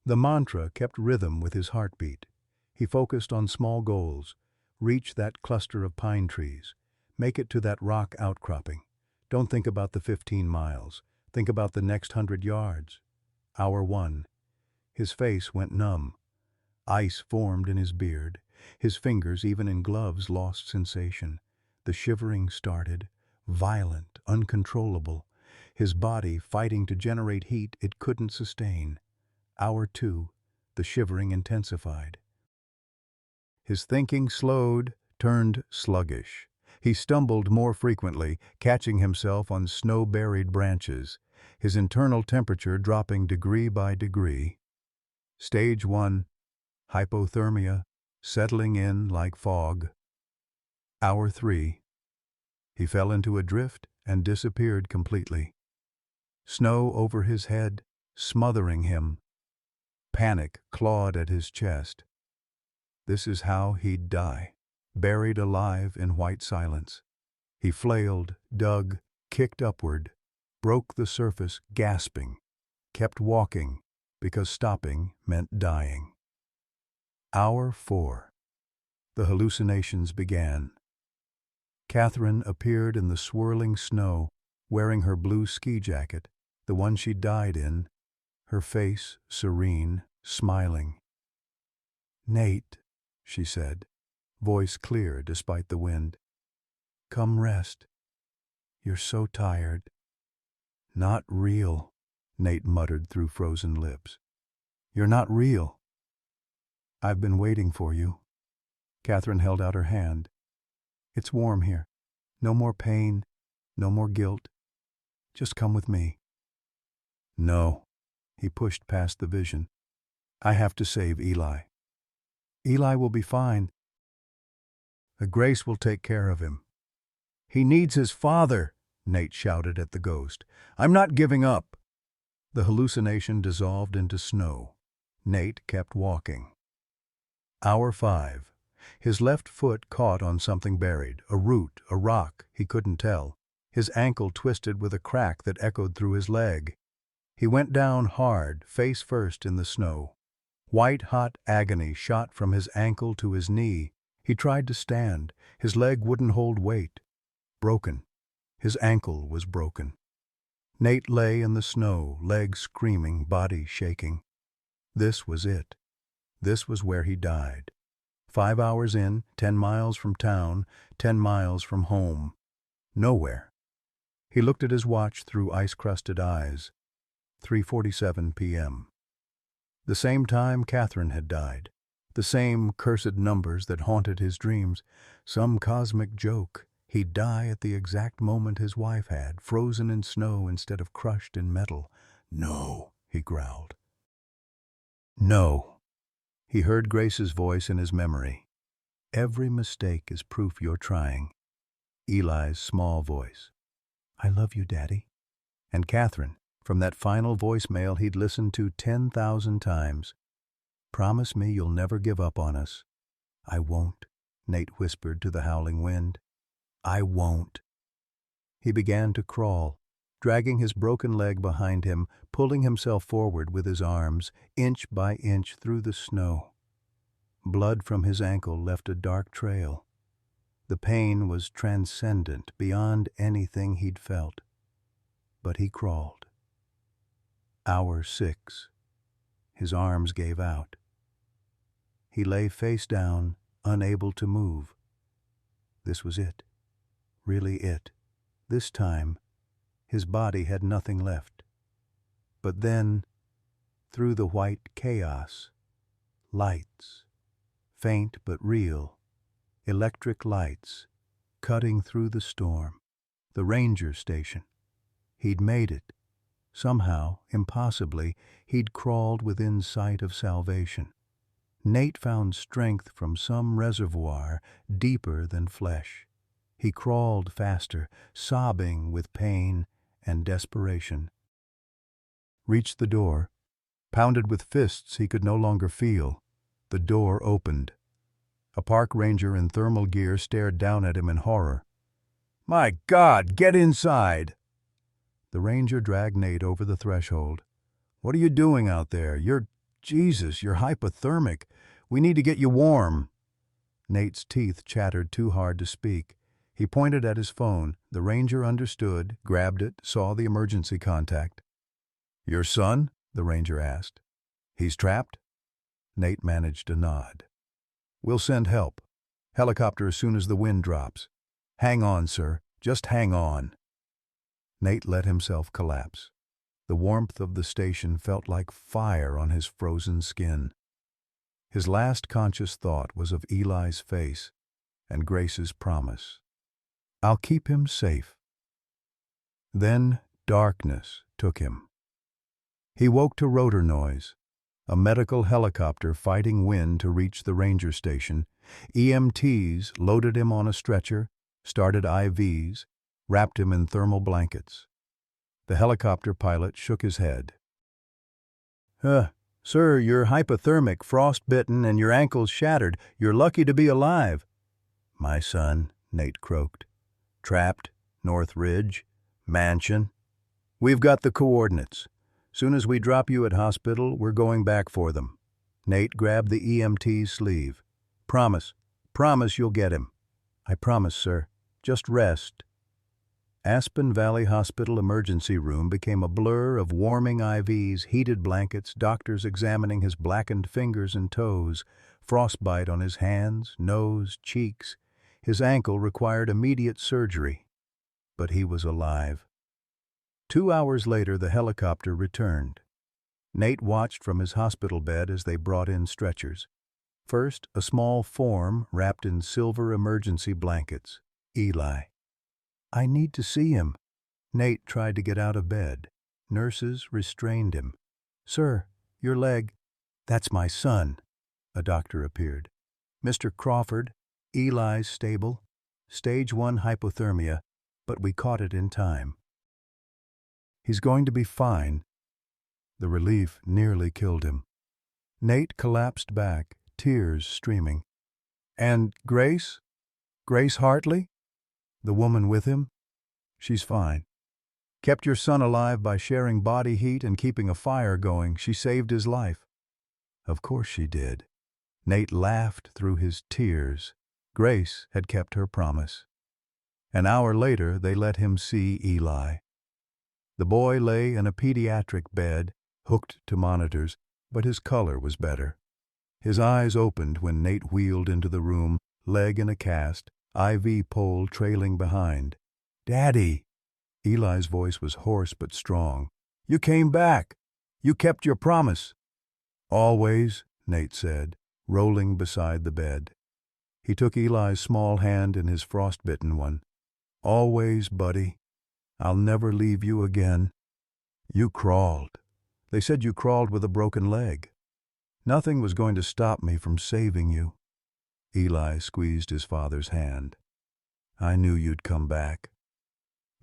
S1: The mantra kept rhythm with his heartbeat. He focused on small goals. Reach that cluster of pine trees. Make it to that rock outcropping. Don't think about the 15 miles. Think about the next 100 yards. Hour 1. His face went numb. Ice formed in his beard. His fingers, even in gloves, lost sensation. The shivering started, violent, uncontrollable. His body fighting to generate heat it couldn't sustain. Hour 2, the shivering intensified. His thinking slowed, turned sluggish. He stumbled more frequently, catching himself on snow-buried branches, his internal temperature dropping degree by degree. Stage 1, hypothermia, settling in like fog. Hour 3. He fell into a drift and disappeared completely. Snow over his head, smothering him. Panic clawed at his chest. This is how he'd die, buried alive in white silence. He flailed, dug, kicked upward, broke the surface, gasping, kept walking, because stopping meant dying. Hour 4. The hallucinations began. Catherine appeared in the swirling snow, wearing her blue ski jacket, the one she died in, her face serene, smiling. "Nate," she said, voice clear despite the wind. "Come rest. You're so tired." "Not real," Nate muttered through frozen lips. "You're not real." "I've been waiting for you." Catherine held out her hand. "It's warm here. No more pain, no more guilt. Just come with me." "No." He pushed past the vision. "I have to save Eli." "Eli will be fine. Grace will take care of him." "He needs his father," Nate shouted at the ghost. "I'm not giving up." The hallucination dissolved into snow. Nate kept walking. Hour 5. His left foot caught on something buried, a root, a rock, he couldn't tell. His ankle twisted with a crack that echoed through his leg. He went down hard, face first in the snow. White-hot agony shot from his ankle to his knee. He tried to stand. His leg wouldn't hold weight. Broken. His ankle was broken. Nate lay in the snow, legs screaming, body shaking. This was it. This was where he died. 5 hours in, 10 miles from town, 10 miles from home. Nowhere. He looked at his watch through ice-crusted eyes. 3:47 p.m. The same time Catherine had died. The same cursed numbers that haunted his dreams. Some cosmic joke. He'd die at the exact moment his wife had, frozen in snow instead of crushed in metal. No, he growled. No. He heard Grace's voice in his memory. Every mistake is proof you're trying. Eli's small voice. I love you, Daddy. And Catherine, from that final voicemail he'd listened to 10,000 times. Promise me you'll never give up on us. I won't, Nate whispered to the howling wind. I won't. He began to crawl, dragging his broken leg behind him, pulling himself forward with his arms, inch by inch through the snow. Blood from his ankle left a dark trail. The pain was transcendent, beyond anything he'd felt. But he crawled. Hour 6. His arms gave out. He lay face down, unable to move. This was it. Really it. This time, his body had nothing left. But then, through the white chaos, lights, faint but real, electric lights, cutting through the storm. The ranger station. He'd made it. Somehow, impossibly, he'd crawled within sight of salvation. Nate found strength from some reservoir deeper than flesh. He crawled faster, sobbing with pain and desperation. Reached the door. Pounded with fists he could no longer feel. The door opened. A park ranger in thermal gear stared down at him in horror. My God, get inside! The ranger dragged Nate over the threshold. What are you doing out there? Jesus, you're hypothermic. We need to get you warm. Nate's teeth chattered too hard to speak. He pointed at his phone. The ranger understood, grabbed it, saw the emergency contact. Your son? The ranger asked. He's trapped? Nate managed a nod. We'll send help. Helicopter as soon as the wind drops. Hang on, sir. Just hang on. Nate let himself collapse. The warmth of the station felt like fire on his frozen skin. His last conscious thought was of Eli's face and Grace's promise. I'll keep him safe. Then darkness took him. He woke to rotor noise. A medical helicopter fighting wind to reach the ranger station. EMTs loaded him on a stretcher, started IVs, wrapped him in thermal blankets. The helicopter pilot shook his head. Sir, you're hypothermic, frostbitten, and your ankle's shattered. You're lucky to be alive. My son, Nate croaked. Trapped, North Ridge, mansion. We've got the coordinates. Soon as we drop you at hospital, we're going back for them. Nate grabbed the EMT's sleeve. Promise you'll get him. I promise, sir. Just rest. Aspen Valley Hospital emergency room became a blur of warming IVs, heated blankets, doctors examining his blackened fingers and toes, frostbite on his hands, nose, cheeks. His ankle required immediate surgery. But he was alive. 2 hours later, the helicopter returned. Nate watched from his hospital bed as they brought in stretchers. First, a small form wrapped in silver emergency blankets. Eli. I need to see him. Nate tried to get out of bed. Nurses restrained him. Sir, your leg. That's my son. A doctor appeared. Mr. Crawford, Eli's stable. Stage 1 hypothermia, but we caught it in time. He's going to be fine. The relief nearly killed him. Nate collapsed back, tears streaming. And Grace? Grace Hartley? The woman with him? She's fine. Kept your son alive by sharing body heat and keeping a fire going. She saved his life. Of course she did. Nate laughed through his tears. Grace had kept her promise. An hour later, they let him see Eli. The boy lay in a pediatric bed, hooked to monitors, but his color was better. His eyes opened when Nate wheeled into the room, leg in a cast, IV pole trailing behind. "Daddy!" Eli's voice was hoarse but strong. "You came back! You kept your promise!" "Always," Nate said, rolling beside the bed. He took Eli's small hand in his frostbitten one. "Always, buddy. I'll never leave you again." "You crawled. They said you crawled with a broken leg. Nothing was going to stop me from saving you." Eli squeezed his father's hand. "I knew you'd come back.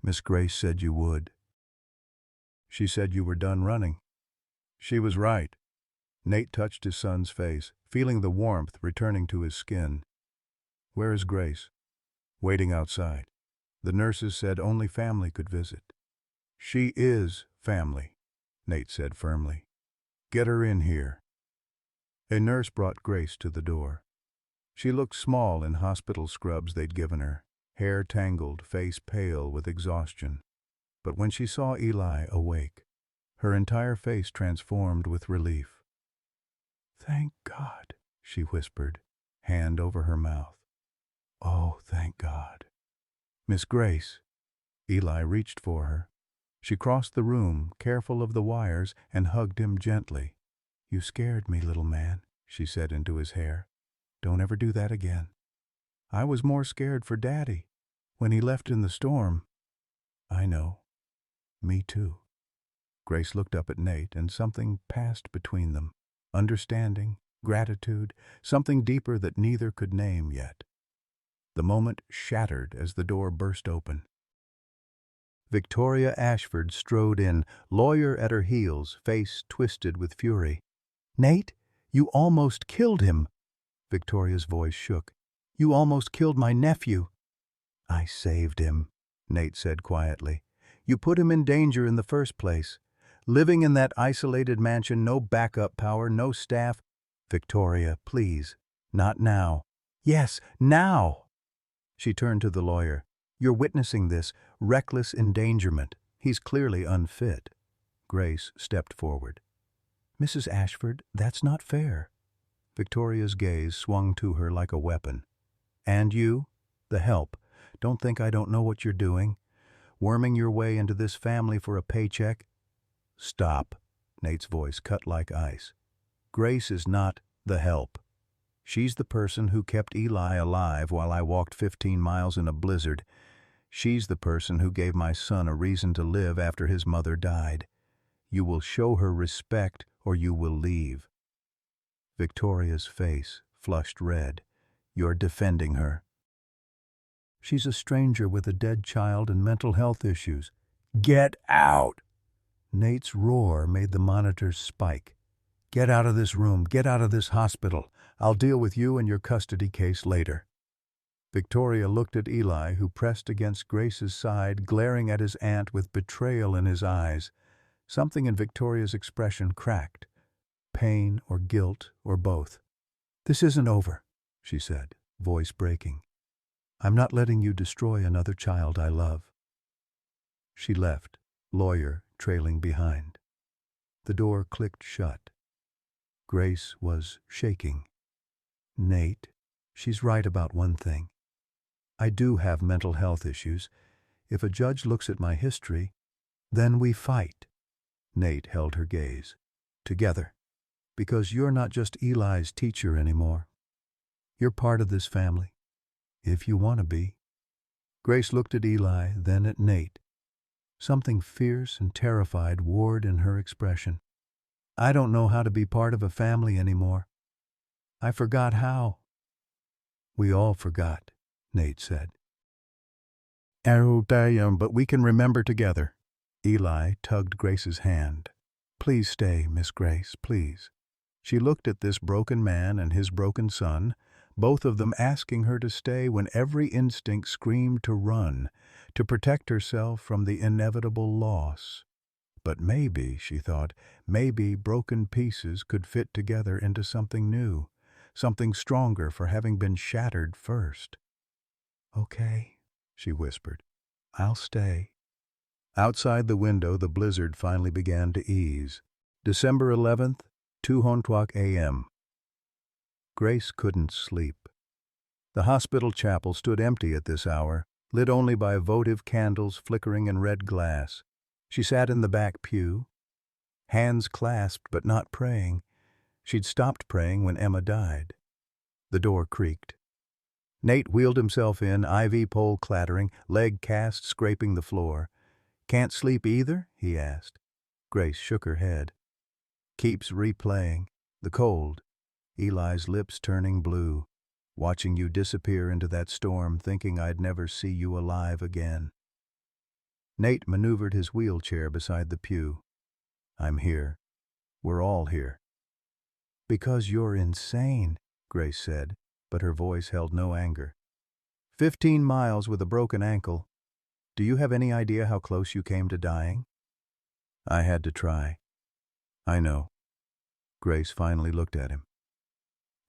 S1: Miss Grace said you would. She said you were done running." She was right. Nate touched his son's face, feeling the warmth returning to his skin. "Where is Grace?" "Waiting outside. The nurses said only family could visit." "She is family," Nate said firmly. "Get her in here." A nurse brought Grace to the door. She looked small in hospital scrubs they'd given her, hair tangled, face pale with exhaustion. But when she saw Eli awake, her entire face transformed with relief. "Thank God," she whispered, hand over her mouth. "Oh, thank God." "Miss Grace." Eli reached for her. She crossed the room, careful of the wires, and hugged him gently. "You scared me, little man," she said into his hair. "Don't ever do that again." "I was more scared for Daddy when he left in the storm." "I know. Me too." Grace looked up at Nate, and something passed between them. Understanding, gratitude, something deeper that neither could name yet. The moment shattered as the door burst open. Victoria Ashford strode in, lawyer at her heels, face twisted with fury. "Nate, you almost killed him." Victoria's voice shook. "You almost killed my nephew." "I saved him," Nate said quietly. "You put him in danger in the first place. Living in that isolated mansion, no backup power, no staff." "Victoria, please. Not now." "Yes, now." She turned to the lawyer. "You're witnessing this. Reckless endangerment. He's clearly unfit." Grace stepped forward. "Mrs. Ashford, that's not fair." Victoria's gaze swung to her like a weapon. "And you, the help, don't think I don't know what you're doing? Worming your way into this family for a paycheck?" "Stop." Nate's voice cut like ice. "Grace is not the help. She's the person who kept Eli alive while I walked 15 miles in a blizzard. She's the person who gave my son a reason to live after his mother died. You will show her respect or you will leave." Victoria's face flushed red. "You're defending her." "She's a stranger with a dead child and mental health issues." "Get out!" Nate's roar made the monitors spike. "Get out of this room. Get out of this hospital. I'll deal with you and your custody case later." Victoria looked at Eli, who pressed against Grace's side, glaring at his aunt with betrayal in his eyes. Something in Victoria's expression cracked. Pain or guilt or both. "This isn't over," she said, voice breaking. "I'm not letting you destroy another child I love." She left, lawyer trailing behind. The door clicked shut. Grace was shaking. "Nate, she's right about one thing. I do have mental health issues. If a judge looks at my history, then we fight." Nate held her gaze. "Together. Because you're not just Eli's teacher anymore. You're part of this family. If you want to be." Grace looked at Eli, then at Nate. Something fierce and terrified warred in her expression. "I don't know how to be part of a family anymore. I forgot how." "We all forgot," Nate said. "Oh, damn, but we can remember together." Eli tugged Grace's hand. "Please stay, Miss Grace, please." She looked at this broken man and his broken son, both of them asking her to stay when every instinct screamed to run, to protect herself from the inevitable loss. But maybe, she thought, maybe broken pieces could fit together into something new, something stronger for having been shattered first. "Okay," she whispered. "I'll stay." Outside the window, the blizzard finally began to ease. December 11th, 2:00 a.m. Grace couldn't sleep. The hospital chapel stood empty at this hour, lit only by votive candles flickering in red glass. She sat in the back pew, hands clasped but not praying. She'd stopped praying when Emma died. The door creaked. Nate wheeled himself in, IV pole clattering, leg cast scraping the floor. "Can't sleep either?" he asked. Grace shook her head. "Keeps replaying. The cold. Eli's lips turning blue. Watching you disappear into that storm, thinking I'd never see you alive again." Nate maneuvered his wheelchair beside the pew. "I'm here. We're all here." "Because you're insane," Grace said, but her voice held no anger. 15 miles with a broken ankle. Do you have any idea how close you came to dying?" "I had to try." "I know." Grace finally looked at him.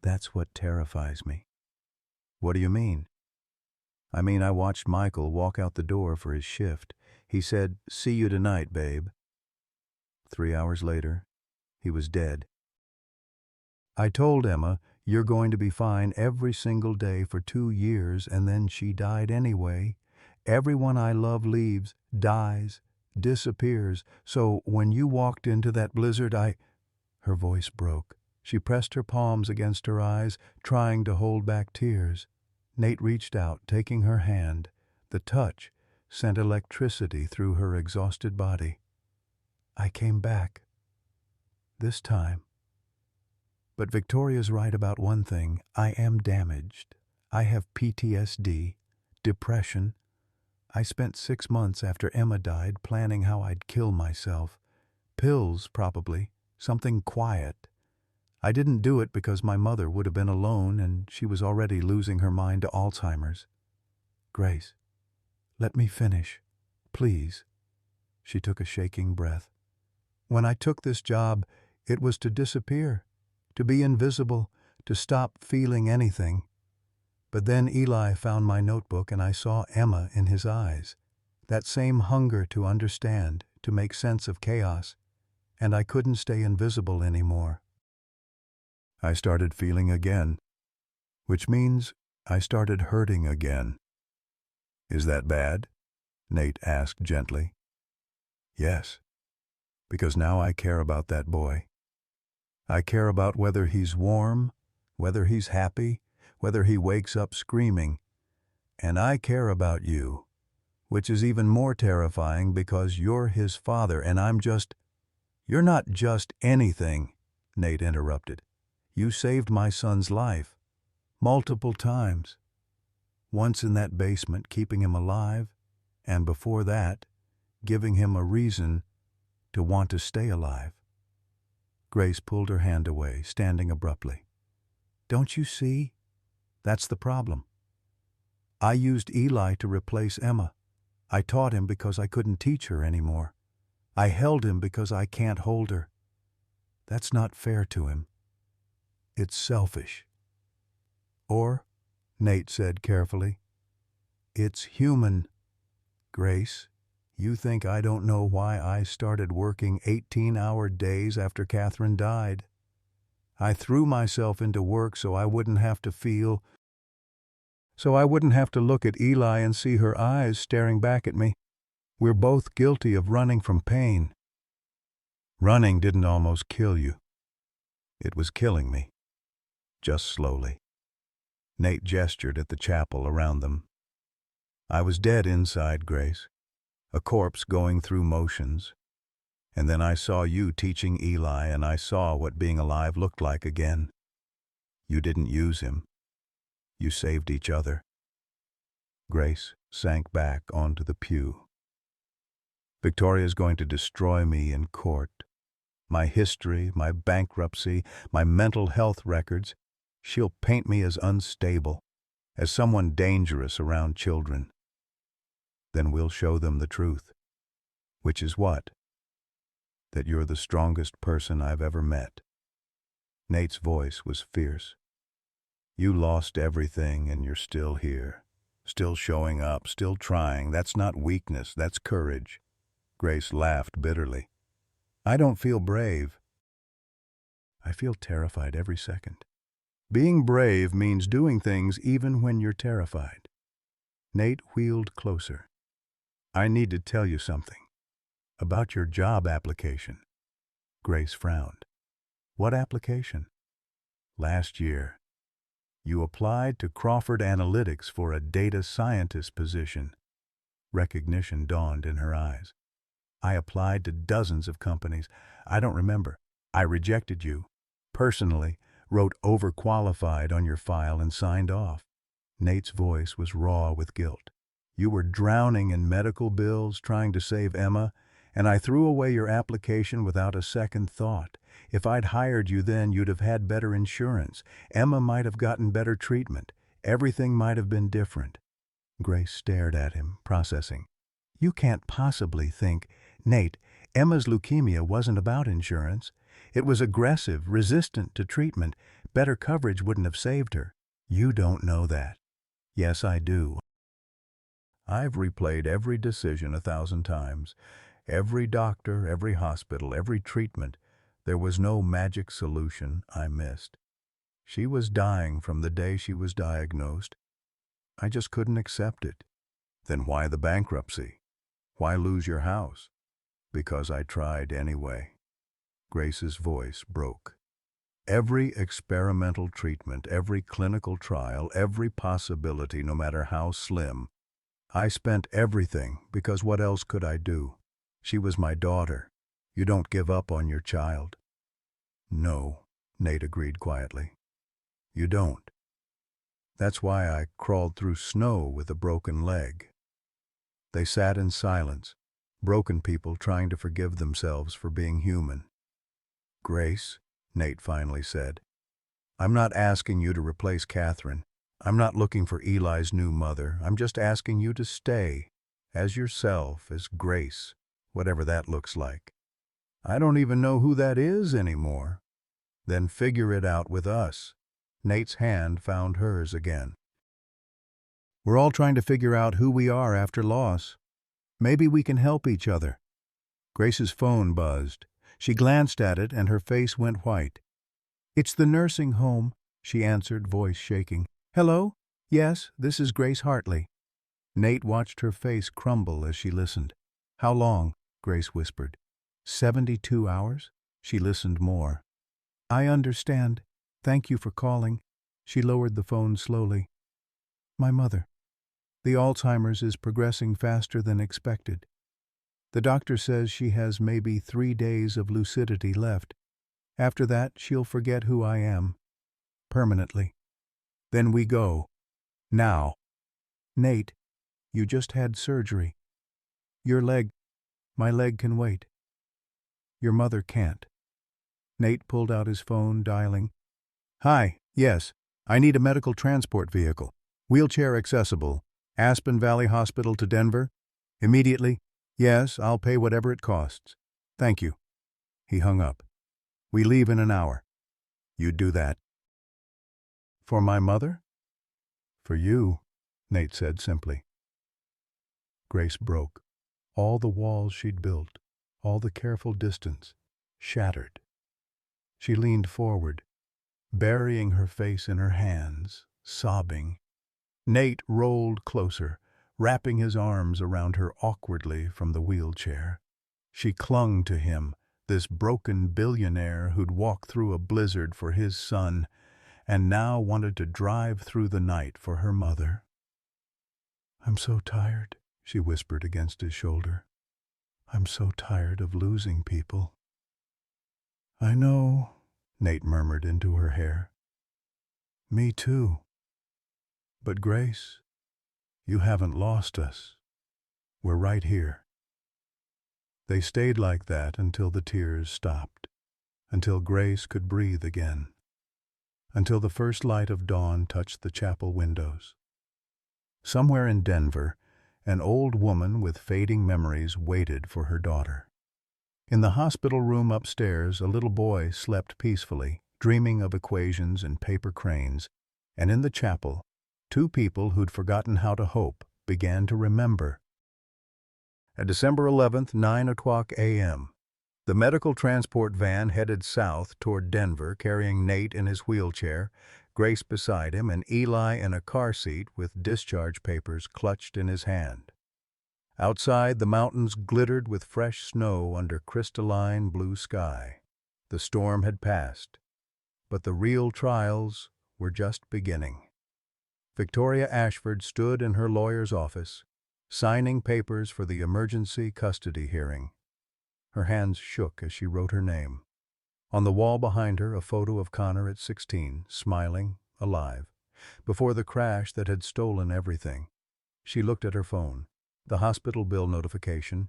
S1: "That's what terrifies me." "What do you mean?" "I mean, I watched Michael walk out the door for his shift. He said, 'See you tonight, babe.' 3 hours later, he was dead. I told Emma, 'You're going to be fine every single day for 2 years,' and then she died anyway. Everyone I love leaves, dies, disappears. So when you walked into that blizzard, Her voice broke. She pressed her palms against her eyes, trying to hold back tears. Nate reached out, taking her hand. The touch sent electricity through her exhausted body. "I came back. This time. But Victoria's right about one thing. I am damaged. I have PTSD, depression. I spent 6 months after Emma died planning how I'd kill myself. Pills, probably. Something quiet. I didn't do it because my mother would have been alone and she was already losing her mind to Alzheimer's. Grace, let me finish. Please." She took a shaking breath. "When I took this job, it was to disappear, to be invisible, to stop feeling anything. But then Eli found my notebook and I saw Emma in his eyes. That same hunger to understand, to make sense of chaos. And I couldn't stay invisible anymore. I started feeling again, which means I started hurting again." "Is that bad?" Nate asked gently. "Yes, because now I care about that boy. I care about whether he's warm, whether he's happy, whether he wakes up screaming. And I care about you, which is even more terrifying because you're his father and I'm just—" "You're not just anything," Nate interrupted. "You saved my son's life. Multiple times. Once in that basement, keeping him alive, and before that, giving him a reason to want to stay alive." Grace pulled her hand away, standing abruptly. "Don't you see? That's the problem. I used Eli to replace Emma. I taught him because I couldn't teach her anymore. I held him because I can't hold her. That's not fair to him. It's selfish. Or," Nate said carefully, "it's human. Grace, you think I don't know why I started working 18-hour days after Catherine died? I threw myself into work so I wouldn't have to feel, so I wouldn't have to look at Eli and see her eyes staring back at me. We're both guilty of running from pain. Running didn't almost kill you. It was killing me. Just slowly." Nate gestured at the chapel around them. "I was dead inside, Grace. A corpse going through motions. And then I saw you teaching Eli and I saw what being alive looked like again. You didn't use him. You saved each other." Grace sank back onto the pew. "Victoria's going to destroy me in court. My history, my bankruptcy, my mental health records. She'll paint me as unstable, as someone dangerous around children. Then we'll show them the truth. Which is what? That you're the strongest person I've ever met." Nate's voice was fierce. "You lost everything and you're still here. Still showing up, still trying. That's not weakness, that's courage. Grace laughed bitterly. I don't feel brave. I feel terrified every second. Being brave means doing things even when you're terrified. Nate wheeled closer. I need to tell you something. About your job application. Grace frowned. What application? Last year. You applied to Crawford Analytics for a data scientist position. Recognition dawned in her eyes. I applied to dozens of companies. I don't remember. I rejected you. Personally, wrote overqualified on your file and signed off. Nate's voice was raw with guilt. You were drowning in medical bills trying to save Emma, and I threw away your application without a second thought. If I'd hired you then, you'd have had better insurance. Emma might have gotten better treatment. Everything might have been different. Grace stared at him, processing. You can't possibly think, Nate, Emma's leukemia wasn't about insurance. It was aggressive, resistant to treatment. Better coverage wouldn't have saved her. You don't know that. Yes, I do. I've replayed every decision 1,000 times. Every doctor, every hospital, every treatment. There was no magic solution I missed. She was dying from the day she was diagnosed. I just couldn't accept it. Then why the bankruptcy? Why lose your house? Because I tried anyway. Grace's voice broke. Every experimental treatment, every clinical trial, every possibility, no matter how slim. I spent everything because what else could I do? She was my daughter. You don't give up on your child. No, Nate agreed quietly. You don't. That's why I crawled through snow with a broken leg. They sat in silence, broken people trying to forgive themselves for being human. Grace, Nate finally said, I'm not asking you to replace Catherine. I'm not looking for Eli's new mother. I'm just asking you to stay as yourself, as Grace, whatever that looks like. I don't even know who that is anymore. Then figure it out with us. Nate's hand found hers again. We're all trying to figure out who we are after loss. Maybe we can help each other. Grace's phone buzzed. She glanced at it and her face went white. It's the nursing home, she answered, voice shaking. Hello? Yes, this is Grace Hartley. Nate watched her face crumble as she listened. How long? Grace whispered. 72 hours? She listened more. I understand. Thank you for calling. She lowered the phone slowly. My mother. The Alzheimer's is progressing faster than expected. The doctor says she has maybe 3 days of lucidity left. After that, she'll forget who I am. Permanently. Then we go. Now. Nate, you just had surgery. My leg can wait. Your mother can't. Nate pulled out his phone, dialing. Hi, yes, I need a medical transport vehicle. Wheelchair accessible. Aspen Valley Hospital to Denver? Immediately? Yes, I'll pay whatever it costs. Thank you. He hung up. We leave in an hour. You'd do that. For my mother? For you, Nate said simply. Grace broke. All the walls she'd built, all the careful distance, shattered. She leaned forward, burying her face in her hands, sobbing. Nate rolled closer, wrapping his arms around her awkwardly from the wheelchair. She clung to him, this broken billionaire who'd walked through a blizzard for his son and now wanted to drive through the night for her mother. I'm so tired, she whispered against his shoulder. I'm so tired of losing people. I know, Nate murmured into her hair. Me too. But Grace, you haven't lost us. We're right here. They stayed like that until the tears stopped, until Grace could breathe again, until the first light of dawn touched the chapel windows. Somewhere in Denver, an old woman with fading memories waited for her daughter. In the hospital room upstairs, a little boy slept peacefully, dreaming of equations and paper cranes, and in the chapel, 2 people who'd forgotten how to hope began to remember. At December 11th, 9 o'clock a.m., the medical transport van headed south toward Denver, carrying Nate in his wheelchair, Grace beside him, and Eli in a car seat with discharge papers clutched in his hand. Outside, the mountains glittered with fresh snow under crystalline blue sky. The storm had passed, but the real trials were just beginning. Victoria Ashford stood in her lawyer's office, signing papers for the emergency custody hearing. Her hands shook as she wrote her name. On the wall behind her, a photo of Connor at 16, smiling, alive, before the crash that had stolen everything. She looked at her phone. The hospital bill notification,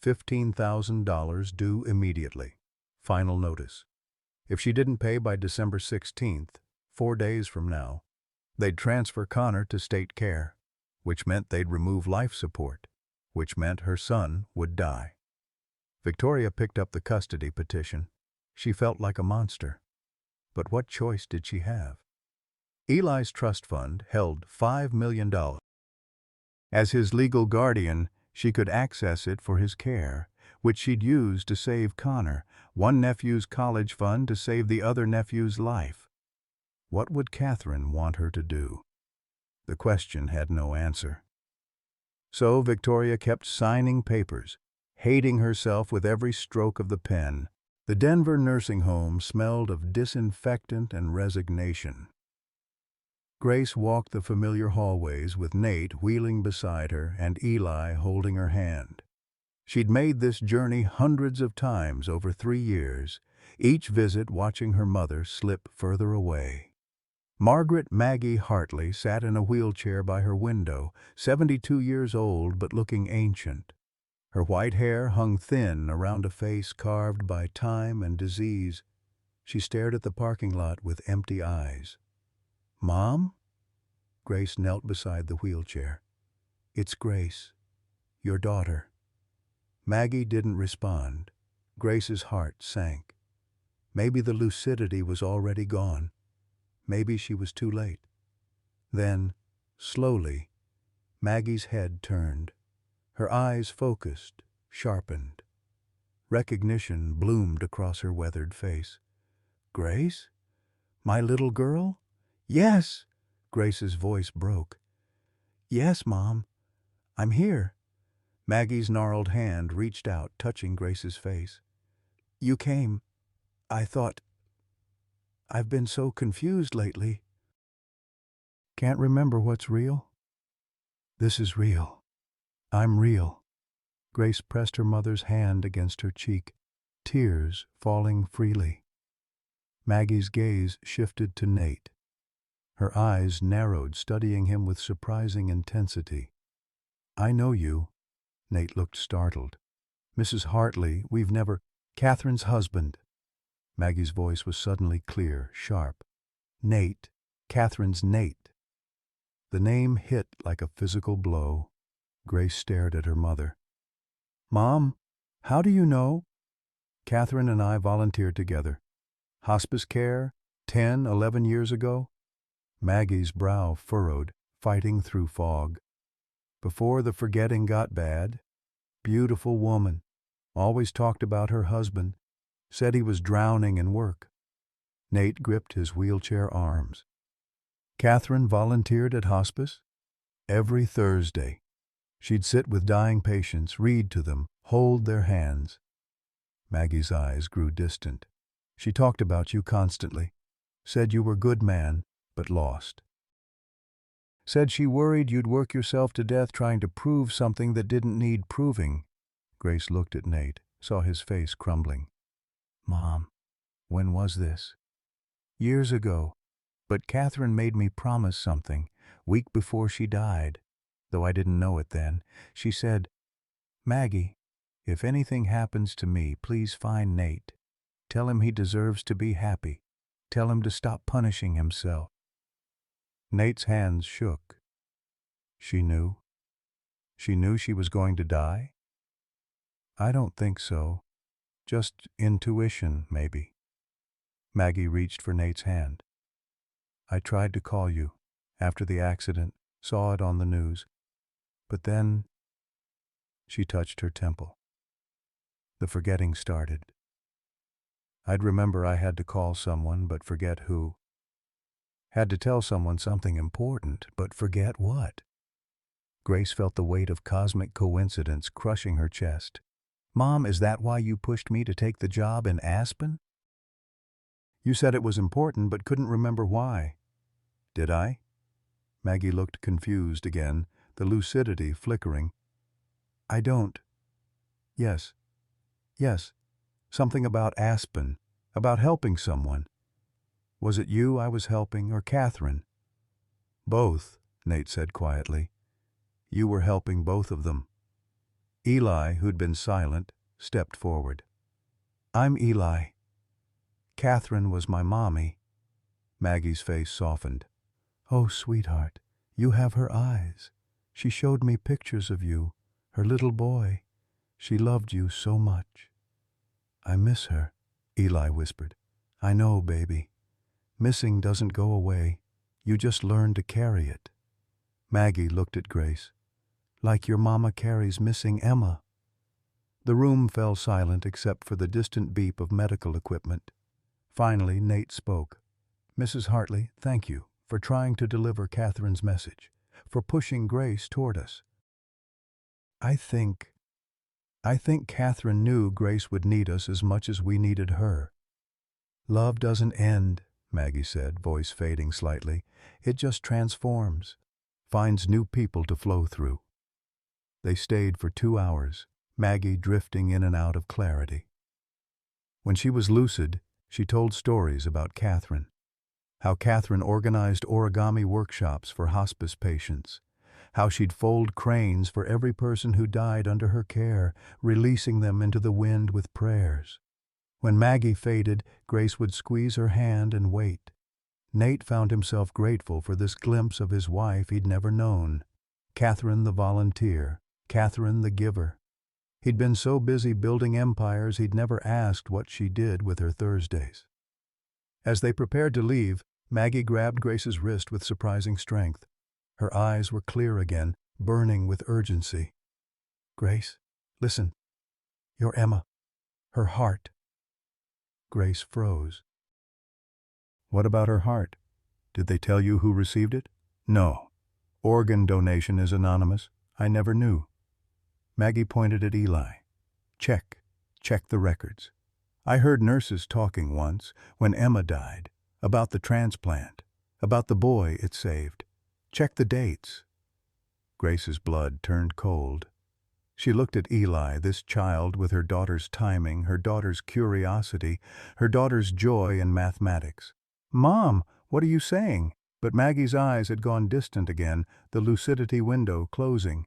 S1: $15,000 due immediately. Final notice. If she didn't pay by December 16th, 4 days from now, they'd transfer Connor to state care, which meant they'd remove life support, which meant her son would die. Victoria picked up the custody petition. She felt like a monster. But what choice did she have? Eli's trust fund held $5 million. As his legal guardian, she could access it for his care, which she'd use to save Connor, one nephew's college fund to save the other nephew's life. What would Catherine want her to do? The question had no answer. So Victoria kept signing papers, hating herself with every stroke of the pen. The Denver nursing home smelled of disinfectant and resignation. Grace walked the familiar hallways with Nate wheeling beside her and Eli holding her hand. She'd made this journey hundreds of times over 3 years, each visit watching her mother slip further away. Margaret Maggie Hartley sat in a wheelchair by her window, 72 years old but looking ancient. Her white hair hung thin around a face carved by time and disease. She stared at the parking lot with empty eyes. "Mom?" Grace knelt beside the wheelchair. "It's Grace, your daughter." Maggie didn't respond. Grace's heart sank. Maybe the lucidity was already gone. Maybe she was too late. Then, slowly, Maggie's head turned. Her eyes focused, sharpened. Recognition bloomed across her weathered face. "Grace? My little girl?" "Yes!" Grace's voice broke. "Yes, Mom. I'm here." Maggie's gnarled hand reached out, touching Grace's face. "You came. I thought... I've been so confused lately." "Can't remember what's real?" "This is real. I'm real." Grace pressed her mother's hand against her cheek, tears falling freely. Maggie's gaze shifted to Nate. Her eyes narrowed, studying him with surprising intensity. "I know you." Nate looked startled. "Mrs. Hartley, we've never—" "Catherine's husband." Maggie's voice was suddenly clear, sharp. "Nate. Catherine's Nate." The name hit like a physical blow. Grace stared at her mother. "Mom, how do you know?" "Catherine and I volunteered together. Hospice care, 10, 11 years ago." Maggie's brow furrowed, fighting through fog. "Before the forgetting got bad. Beautiful woman. Always talked about her husband. Said he was drowning in work." Nate gripped his wheelchair arms. "Catherine volunteered at hospice?" "Every Thursday. She'd sit with dying patients, read to them, hold their hands." Maggie's eyes grew distant. "She talked about you constantly. Said you were good man, but lost. Said she worried you'd work yourself to death trying to prove something that didn't need proving." Grace looked at Nate, saw his face crumbling. "Mom, when was this?" "Years ago. But Catherine made me promise something, week before she died, though I didn't know it then. She said, 'Maggie, if anything happens to me, please find Nate. Tell him he deserves to be happy. Tell him to stop punishing himself.'" Nate's hands shook. She knew? She knew she was going to die? "I don't think so. Just intuition, maybe." Maggie reached for Nate's hand. "I tried to call you after the accident, saw it on the news. But then..." She touched her temple. The forgetting started. I'd remember I had to call someone, but forget who. Had to tell someone something important, but forget what. Grace felt the weight of cosmic coincidence crushing her chest. Mom, is that why you pushed me to take the job in Aspen? You said it was important, but couldn't remember why. Did I? Maggie looked confused again, the lucidity flickering. I don't. Yes. Yes. Something about Aspen, about helping someone. Was it you I was helping, or Catherine? Both, Nate said quietly. You were helping both of them. Eli, who'd been silent, stepped forward. I'm Eli. Catherine was my mommy. Maggie's face softened. Oh, sweetheart, you have her eyes. She showed me pictures of you, her little boy. She loved you so much. I miss her, Eli whispered. I know, baby. Missing doesn't go away. You just learn to carry it. Maggie looked at Grace. Like your mama carries missing Emma. The room fell silent except for the distant beep of medical equipment. Finally, Nate spoke. Mrs. Hartley, thank you for trying to deliver Catherine's message, for pushing Grace toward us. I think Catherine knew Grace would need us as much as we needed her. Love doesn't end, Maggie said, voice fading slightly. It just transforms, finds new people to flow through. They stayed for 2 hours, Maggie drifting in and out of clarity. When she was lucid, she told stories about Catherine. How Catherine organized origami workshops for hospice patients. How she'd fold cranes for every person who died under her care, releasing them into the wind with prayers. When Maggie faded, Grace would squeeze her hand and wait. Nate found himself grateful for this glimpse of his wife he'd never known. Catherine the volunteer, Catherine the giver. He'd been so busy building empires he'd never asked what she did with her Thursdays. As they prepared to leave, Maggie grabbed Grace's wrist with surprising strength. Her eyes were clear again, burning with urgency. Grace, listen. You're Emma. Her heart. Grace froze. What about her heart? Did they tell you who received it? No. Organ donation is anonymous. I never knew. Maggie pointed at Eli. Check the records. I heard nurses talking once, when Emma died, about the transplant, about the boy it saved. Check the dates. Grace's blood turned cold. She looked at Eli, this child with her daughter's timing, her daughter's curiosity, her daughter's joy in mathematics. Mom, what are you saying? But Maggie's eyes had gone distant again, the lucidity window closing.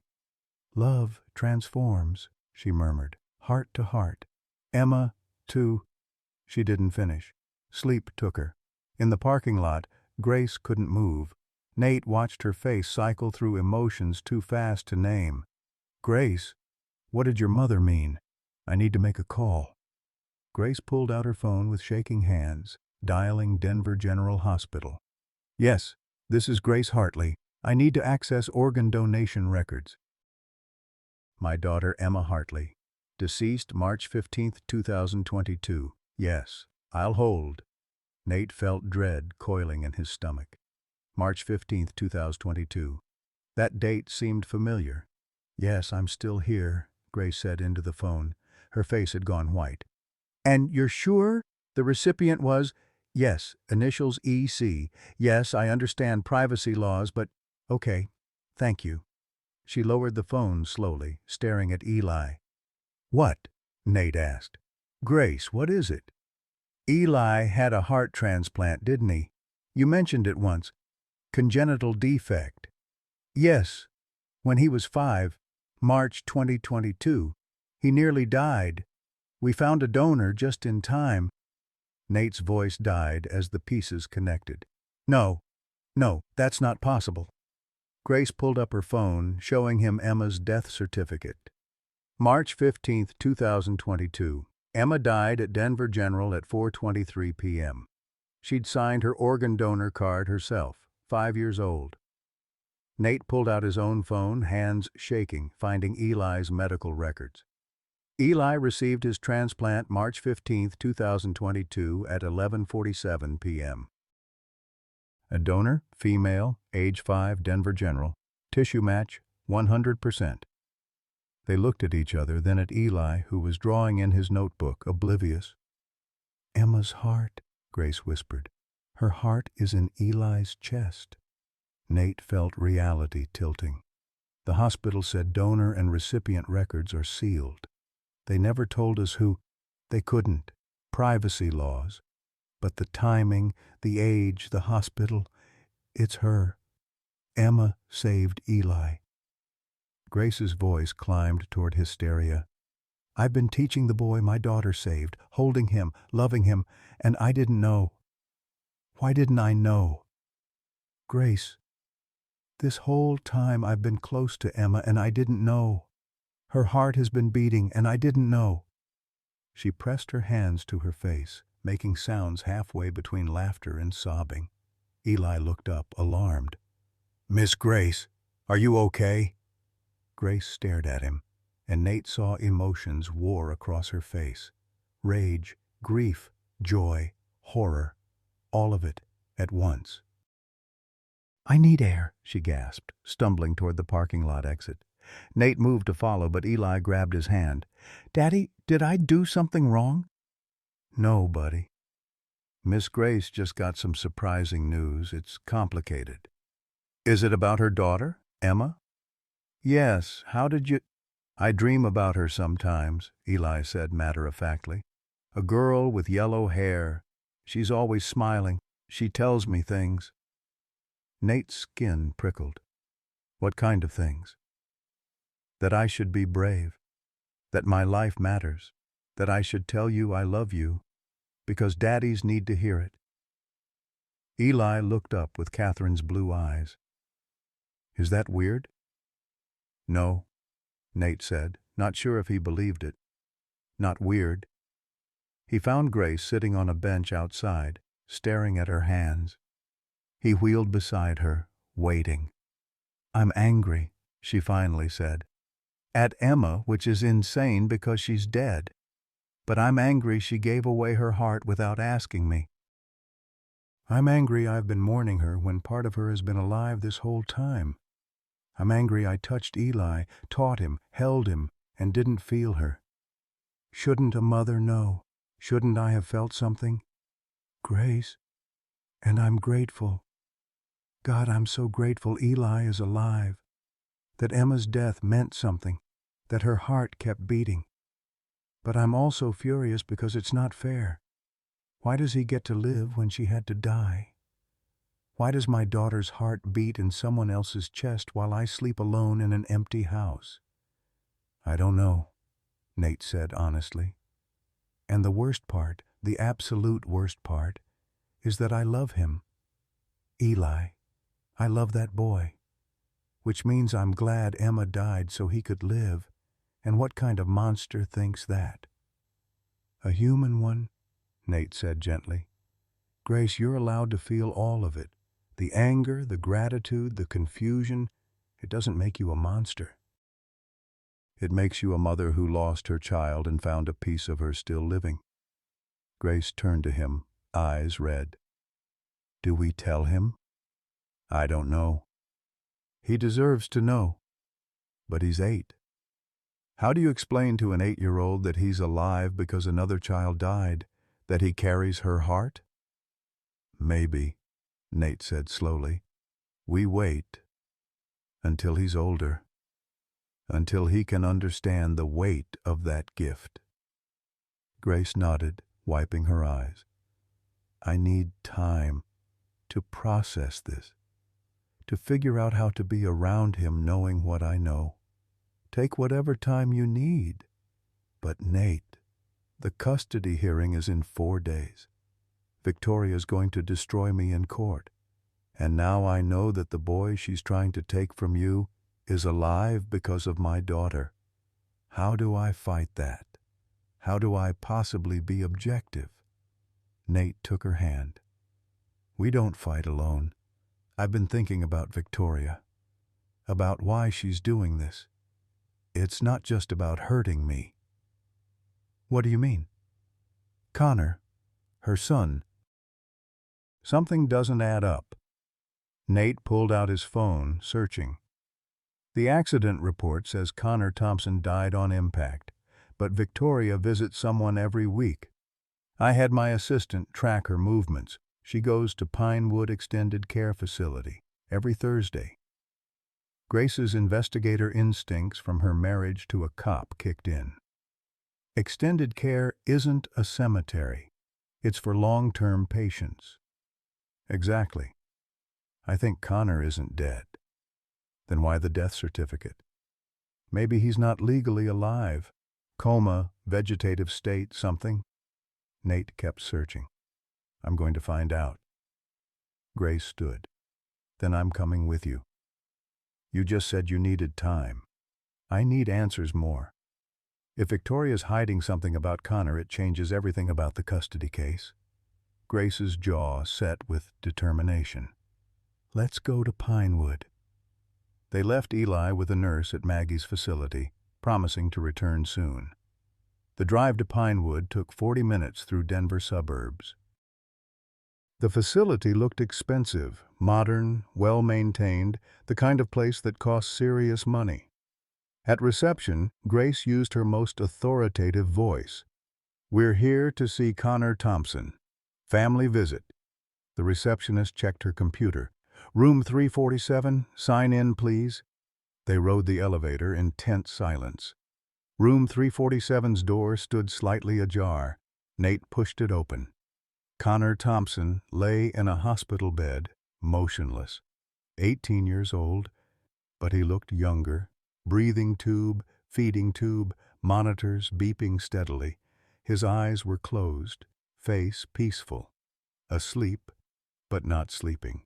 S1: Love transforms, she murmured, heart to heart. Emma, to... She didn't finish. Sleep took her. In the parking lot, Grace couldn't move. Nate watched her face cycle through emotions too fast to name. Grace, what did your mother mean? I need to make a call. Grace pulled out her phone with shaking hands, dialing Denver General Hospital. Yes, this is Grace Hartley. I need to access organ donation records. My daughter Emma Hartley. Deceased March 15, 2022. Yes, I'll hold. Nate felt dread coiling in his stomach. March 15, 2022. That date seemed familiar. Yes, I'm still here, Grace said into the phone. Her face had gone white. And you're sure the recipient was? Yes, initials EC. Yes, I understand privacy laws, but okay, thank you. She lowered the phone slowly, staring at Eli. What? Nate asked. Grace, what is it? Eli had a heart transplant, didn't he? You mentioned it once. Congenital defect. Yes. When he was 5, March 2022. He nearly died. We found a donor just in time. Nate's voice died as the pieces connected. No, that's not possible. Grace pulled up her phone, showing him Emma's death certificate. March 15, 2022. Emma died at Denver General at 4:23 p.m. She'd signed her organ donor card herself, 5 years old. Nate pulled out his own phone, hands shaking, finding Eli's medical records. Eli received his transplant March 15, 2022 at 11:47 p.m. A donor, female, age 5, Denver General. Tissue match, 100%. They looked at each other, then at Eli, who was drawing in his notebook, oblivious. "Emma's heart," Grace whispered. "Her heart is in Eli's chest." Nate felt reality tilting. The hospital said donor and recipient records are sealed. They never told us who. They couldn't. Privacy laws. But the timing, the age, the hospital, it's her. Emma saved Eli. Grace's voice climbed toward hysteria. "I've been teaching the boy my daughter saved, holding him, loving him, and I didn't know. Why didn't I know? Grace, this whole time I've been close to Emma and I didn't know. Her heart has been beating and I didn't know." She pressed her hands to her face, making sounds halfway between laughter and sobbing. Eli looked up, alarmed. "Miss Grace, are you okay?" Grace stared at him, and Nate saw emotions war across her face. Rage, grief, joy, horror, all of it at once. "I need air," she gasped, stumbling toward the parking lot exit. Nate moved to follow, but Eli grabbed his hand. "Daddy, did I do something wrong?" "No, buddy. Miss Grace just got some surprising news. It's complicated." "Is it about her daughter, Emma?" "Yes. How did you—" "I dream about her sometimes," Eli said matter-of-factly. "A girl with yellow hair. She's always smiling. She tells me things." Nate's skin prickled. "What kind of things?" "That I should be brave. That my life matters. That I should tell you I love you. Because daddies need to hear it." Eli looked up with Catherine's blue eyes. "Is that weird?" "No," Nate said, not sure if he believed it. "Not weird." He found Grace sitting on a bench outside, staring at her hands. He wheeled beside her, waiting. "I'm angry," she finally said. "At Emma, which is insane because she's dead. But I'm angry she gave away her heart without asking me. I'm angry I've been mourning her when part of her has been alive this whole time. I'm angry I touched Eli, taught him, held him, and didn't feel her. Shouldn't a mother know? Shouldn't I have felt something? Grace. And I'm grateful. God, I'm so grateful Eli is alive. That Emma's death meant something. That her heart kept beating. But I'm also furious because it's not fair. Why does he get to live when she had to die? Why does my daughter's heart beat in someone else's chest while I sleep alone in an empty house? I don't know, Nate said honestly. And the worst part, the absolute worst part, is that I love him. Eli. I love that boy. Which means I'm glad Emma died so he could live. And what kind of monster thinks that? A human one, Nate said gently. Grace, you're allowed to feel all of it. The anger, the gratitude, the confusion. It doesn't make you a monster. It makes you a mother who lost her child and found a piece of her still living. Grace turned to him, eyes red. Do we tell him? I don't know. He deserves to know. But he's 8. How do you explain to an 8-year-old that he's alive because another child died, that he carries her heart? Maybe, Nate said slowly. We wait until he's older, until he can understand the weight of that gift. Grace nodded, wiping her eyes. I need time to process this, to figure out how to be around him knowing what I know. Take whatever time you need. But Nate, the custody hearing is in 4 days. Victoria's going to destroy me in court. And now I know that the boy she's trying to take from you is alive because of my daughter. How do I fight that? How do I possibly be objective? Nate took her hand. We don't fight alone. I've been thinking about Victoria. about why she's doing this. It's not just about hurting me. What do you mean? Connor, her son. Something doesn't add up. Nate pulled out his phone, searching. The accident report says Connor Thompson died on impact, but Victoria visits someone every week. I had my assistant track her movements. She goes to Pinewood Extended Care Facility every Thursday. Grace's investigator instincts from her marriage to a cop kicked in. Extended care isn't a cemetery. It's for long-term patients. Exactly. I think Connor isn't dead. Then why the death certificate? Maybe he's not legally alive. Coma, vegetative state, something? Nate kept searching. I'm going to find out. Grace stood. Then I'm coming with you. You just said you needed time. I need answers more. If Victoria's hiding something about Connor, it changes everything about the custody case. Grace's jaw set with determination. Let's go to Pinewood. They left Eli with a nurse at Maggie's facility, promising to return soon. The drive to Pinewood took 40 minutes through Denver suburbs. The facility looked expensive, modern, well-maintained, the kind of place that costs serious money. At reception, Grace used her most authoritative voice. We're here to see Connor Thompson. Family visit. The receptionist checked her computer. Room 347, sign in, please. They rode the elevator in tense silence. Room 347's door stood slightly ajar. Nate pushed it open. Connor Thompson lay in a hospital bed, motionless. 18 years old, but he looked younger. Breathing tube, feeding tube, monitors beeping steadily. His eyes were closed, face peaceful. Asleep, but not sleeping.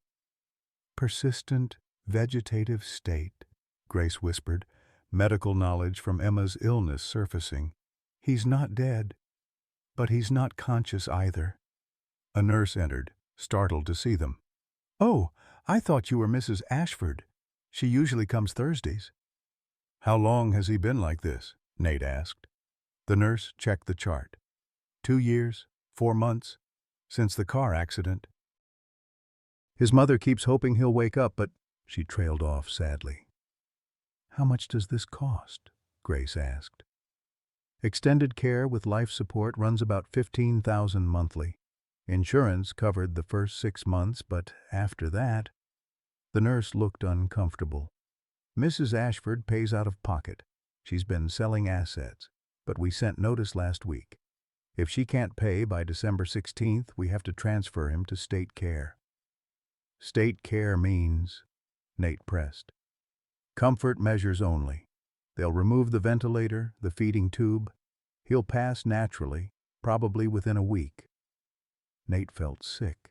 S1: Persistent, vegetative state, Grace whispered, medical knowledge from Emma's illness surfacing. He's not dead, but he's not conscious either. A nurse entered, startled to see them. Oh, I thought you were Mrs. Ashford. She usually comes Thursdays. How long has he been like this? Nate asked. The nurse checked the chart. 2 years, 4 months, since the car accident. His mother keeps hoping he'll wake up, but she trailed off sadly. How much does this cost? Grace asked. Extended care with life support runs about $15,000 monthly. Insurance covered the first 6 months, but after that, the nurse looked uncomfortable. Mrs. Ashford pays out of pocket. She's been selling assets, but we sent notice last week. If she can't pay by December 16th, we have to transfer him to state care. State care means, Nate pressed, comfort measures only. They'll remove the ventilator, the feeding tube. He'll pass naturally, probably within a week. Nate felt sick.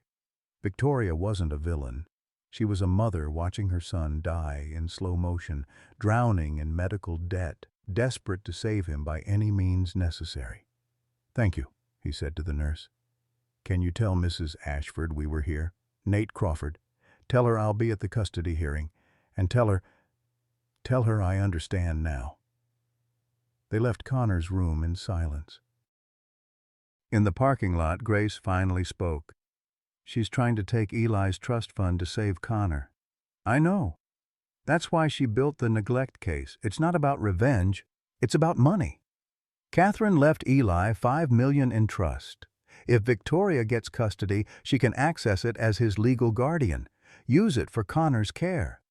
S1: Victoria wasn't a villain. She was a mother watching her son die in slow motion, drowning in medical debt, desperate to save him by any means necessary. Thank you, he said to the nurse. Can you tell Mrs. Ashford we were here? Nate Crawford. Tell her I'll be at the custody hearing, and tell her I understand now. They left Connor's room in silence. In the parking lot, Grace finally spoke. She's trying to take Eli's trust fund to save Connor. I know. That's why she built the neglect case. It's not about revenge. It's about money. Catherine left Eli $5 million in trust. If Victoria gets custody, she can access it as his legal guardian. Use it for Connor's care.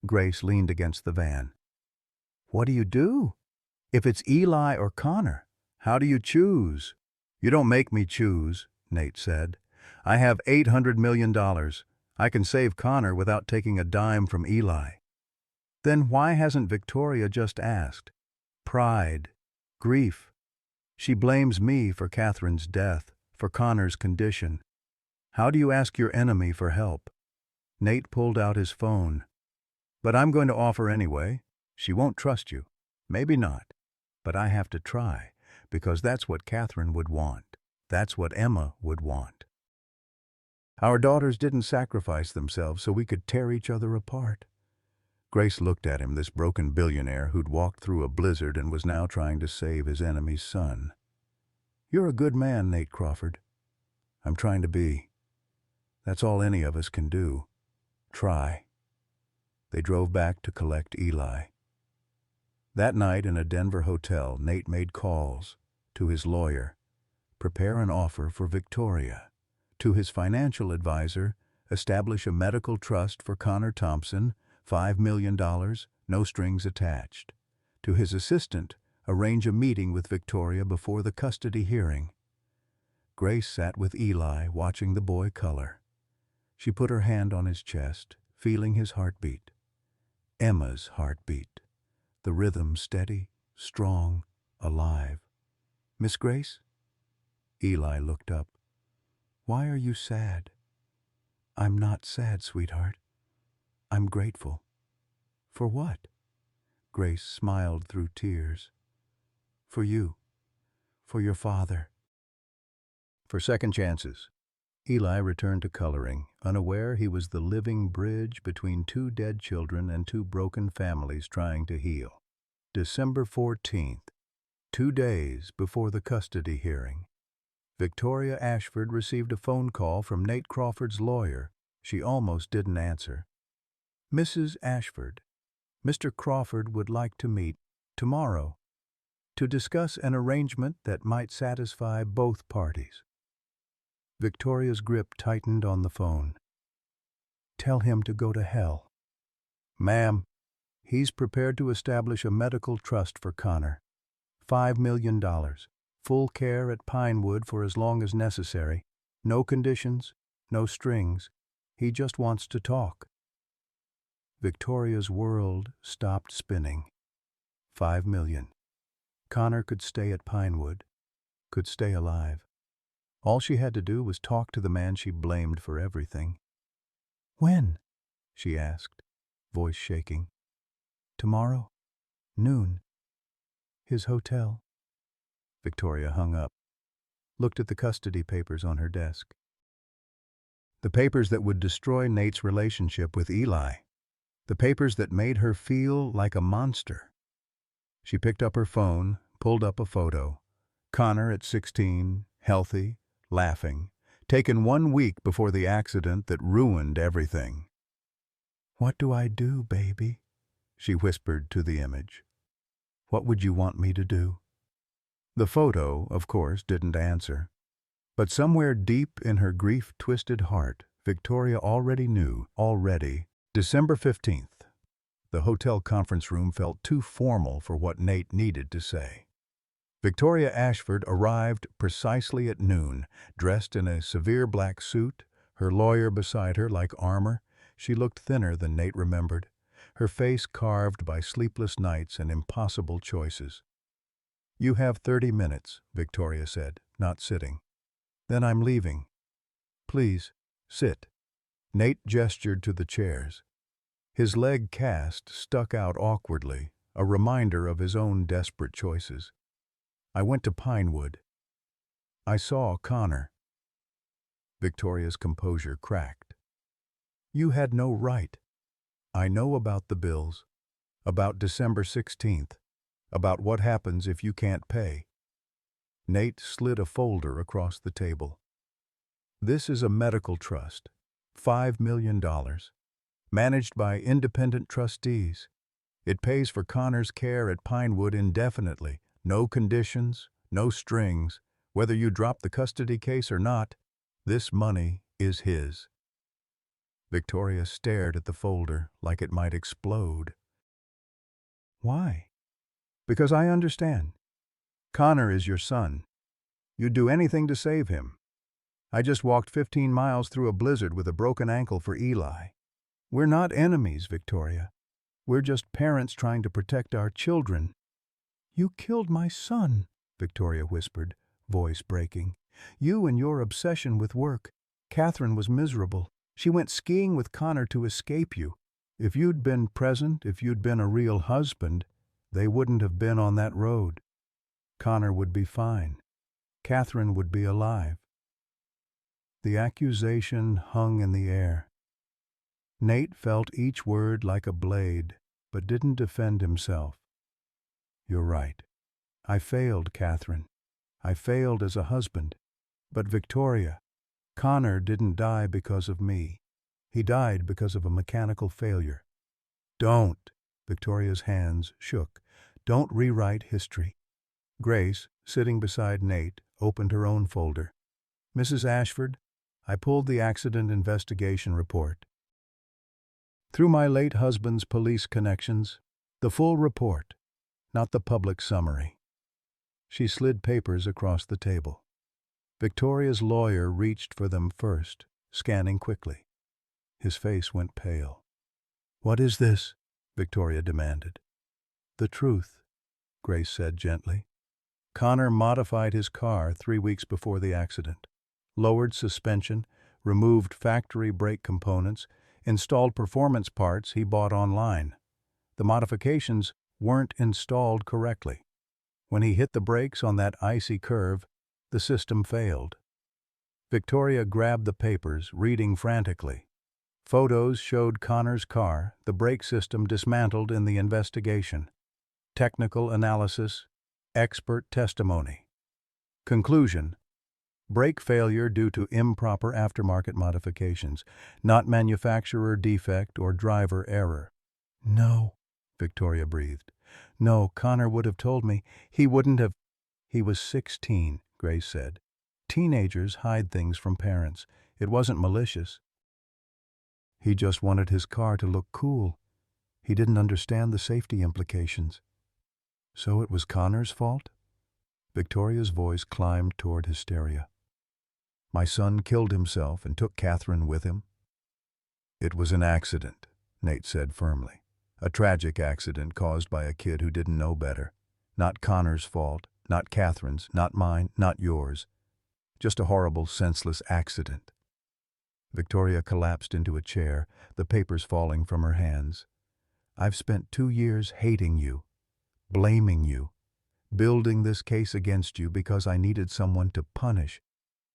S1: Grace leaned against the van. What do you do? If it's Eli or Connor, how do you choose? You don't make me choose, Nate said. I have $800 million. I can save Connor without taking a dime from Eli. Then why hasn't Victoria just asked? Pride. Grief. She blames me for Catherine's death, for Connor's condition. How do you ask your enemy for help? Nate pulled out his phone. But I'm going to offer anyway. She won't trust you. Maybe not. But I have to try, because that's what Catherine would want. That's what Emma would want. Our daughters didn't sacrifice themselves so we could tear each other apart. Grace looked at him, this broken billionaire who'd walked through a blizzard and was now trying to save his enemy's son. "You're a good man, Nate Crawford." "I'm trying to be. That's all any of us can do. Try." They drove back to collect Eli. That night in a Denver hotel, Nate made calls to his lawyer, prepare an offer for Victoria, to his financial advisor, establish a medical trust for Connor Thompson, $5 million, no strings attached, to his assistant, arrange a meeting with Victoria before the custody hearing. Grace sat with Eli, watching the boy color. She put her hand on his chest, feeling his heartbeat. Emma's heartbeat. The rhythm steady, strong, alive. "Miss Grace?" Eli looked up. "Why are you sad?" "I'm not sad, sweetheart. I'm grateful." "For what?" Grace smiled through tears. "For you. For your father." For second chances. Eli returned to coloring, unaware he was the living bridge between two dead children and two broken families trying to heal. December 14th, 2 days before the custody hearing. Victoria Ashford received a phone call from Nate Crawford's lawyer. She almost didn't answer. "Mrs. Ashford, Mr. Crawford would like to meet tomorrow to discuss an arrangement that might satisfy both parties." Victoria's grip tightened on the phone. "Tell him to go to hell." "Ma'am, he's prepared to establish a medical trust for Connor. $5 million. Full care at Pinewood for as long as necessary. No conditions, no strings. He just wants to talk." Victoria's world stopped spinning. $5 million. Connor could stay at Pinewood, could stay alive. All she had to do was talk to the man she blamed for everything. "When?" she asked, voice shaking. "Tomorrow, noon. His hotel." Victoria hung up, looked at the custody papers on her desk. The papers that would destroy Nate's relationship with Eli. The papers that made her feel like a monster. She picked up her phone, pulled up a photo. Connor at 16, healthy, laughing, taken 1 week before the accident that ruined everything. "What do I do, baby?" she whispered to the image. "What would you want me to do?" The photo, of course, didn't answer. But somewhere deep in her grief-twisted heart, Victoria already knew, December 15th. The hotel conference room felt too formal for what Nate needed to say. Victoria Ashford arrived precisely at noon, dressed in a severe black suit, her lawyer beside her like armor. She looked thinner than Nate remembered, her face carved by sleepless nights and impossible choices. "You have 30 minutes, Victoria said, not sitting. "Then I'm leaving." "Please, sit." Nate gestured to the chairs. His leg cast stuck out awkwardly, a reminder of his own desperate choices. "I went to Pinewood. I saw Connor." Victoria's composure cracked. "You had no right. I know about the bills, about December 16th, about what happens if you can't pay." Nate slid a folder across the table. "This is a medical trust, $5 million, managed by independent trustees. It pays for Connor's care at Pinewood indefinitely, no conditions, no strings. Whether you drop the custody case or not, this money is his." Victoria stared at the folder like it might explode. "Why?" "Because I understand. Connor is your son. You'd do anything to save him. I just walked 15 miles through a blizzard with a broken ankle for Eli. We're not enemies, Victoria. We're just parents trying to protect our children." "You killed my son," Victoria whispered, voice breaking. "You and your obsession with work. Catherine was miserable. She went skiing with Connor to escape you. If you'd been present, if you'd been a real husband, they wouldn't have been on that road. Connor would be fine. Catherine would be alive." The accusation hung in the air. Nate felt each word like a blade, but didn't defend himself. You're right. I failed, Catherine. I failed as a husband. But Victoria, Connor didn't die because of me. He died because of a mechanical failure. Don't. Victoria's hands shook. Don't rewrite history. Grace, sitting beside Nate, opened her own folder. Mrs. Ashford, I pulled the accident investigation report. Through my late husband's police connections, the full report, not the public summary. She slid papers across the table. Victoria's lawyer reached for them first, scanning quickly. His face went pale. What is this? Victoria demanded. The truth, Grace said gently. Connor modified his car 3 weeks before the accident, lowered suspension, removed factory brake components, installed performance parts he bought online. The modifications weren't installed correctly. When he hit the brakes on that icy curve, the system failed. Victoria grabbed the papers, reading frantically. Photos showed Connor's car, the brake system dismantled in the investigation. Technical analysis, expert testimony. Conclusion: brake failure due to improper aftermarket modifications, not manufacturer defect or driver error. No, Victoria breathed. No, Connor would have told me. He wouldn't have. He was 16, Grace said. Teenagers hide things from parents. It wasn't malicious. He just wanted his car to look cool. He didn't understand the safety implications. So it was Connor's fault? Victoria's voice climbed toward hysteria. My son killed himself and took Catherine with him. It was an accident, Nate said firmly. A tragic accident caused by a kid who didn't know better. Not Connor's fault, not Catherine's, not mine, not yours. Just a horrible, senseless accident. Victoria collapsed into a chair, the papers falling from her hands. I've spent 2 years hating you, blaming you, building this case against you because I needed someone to punish.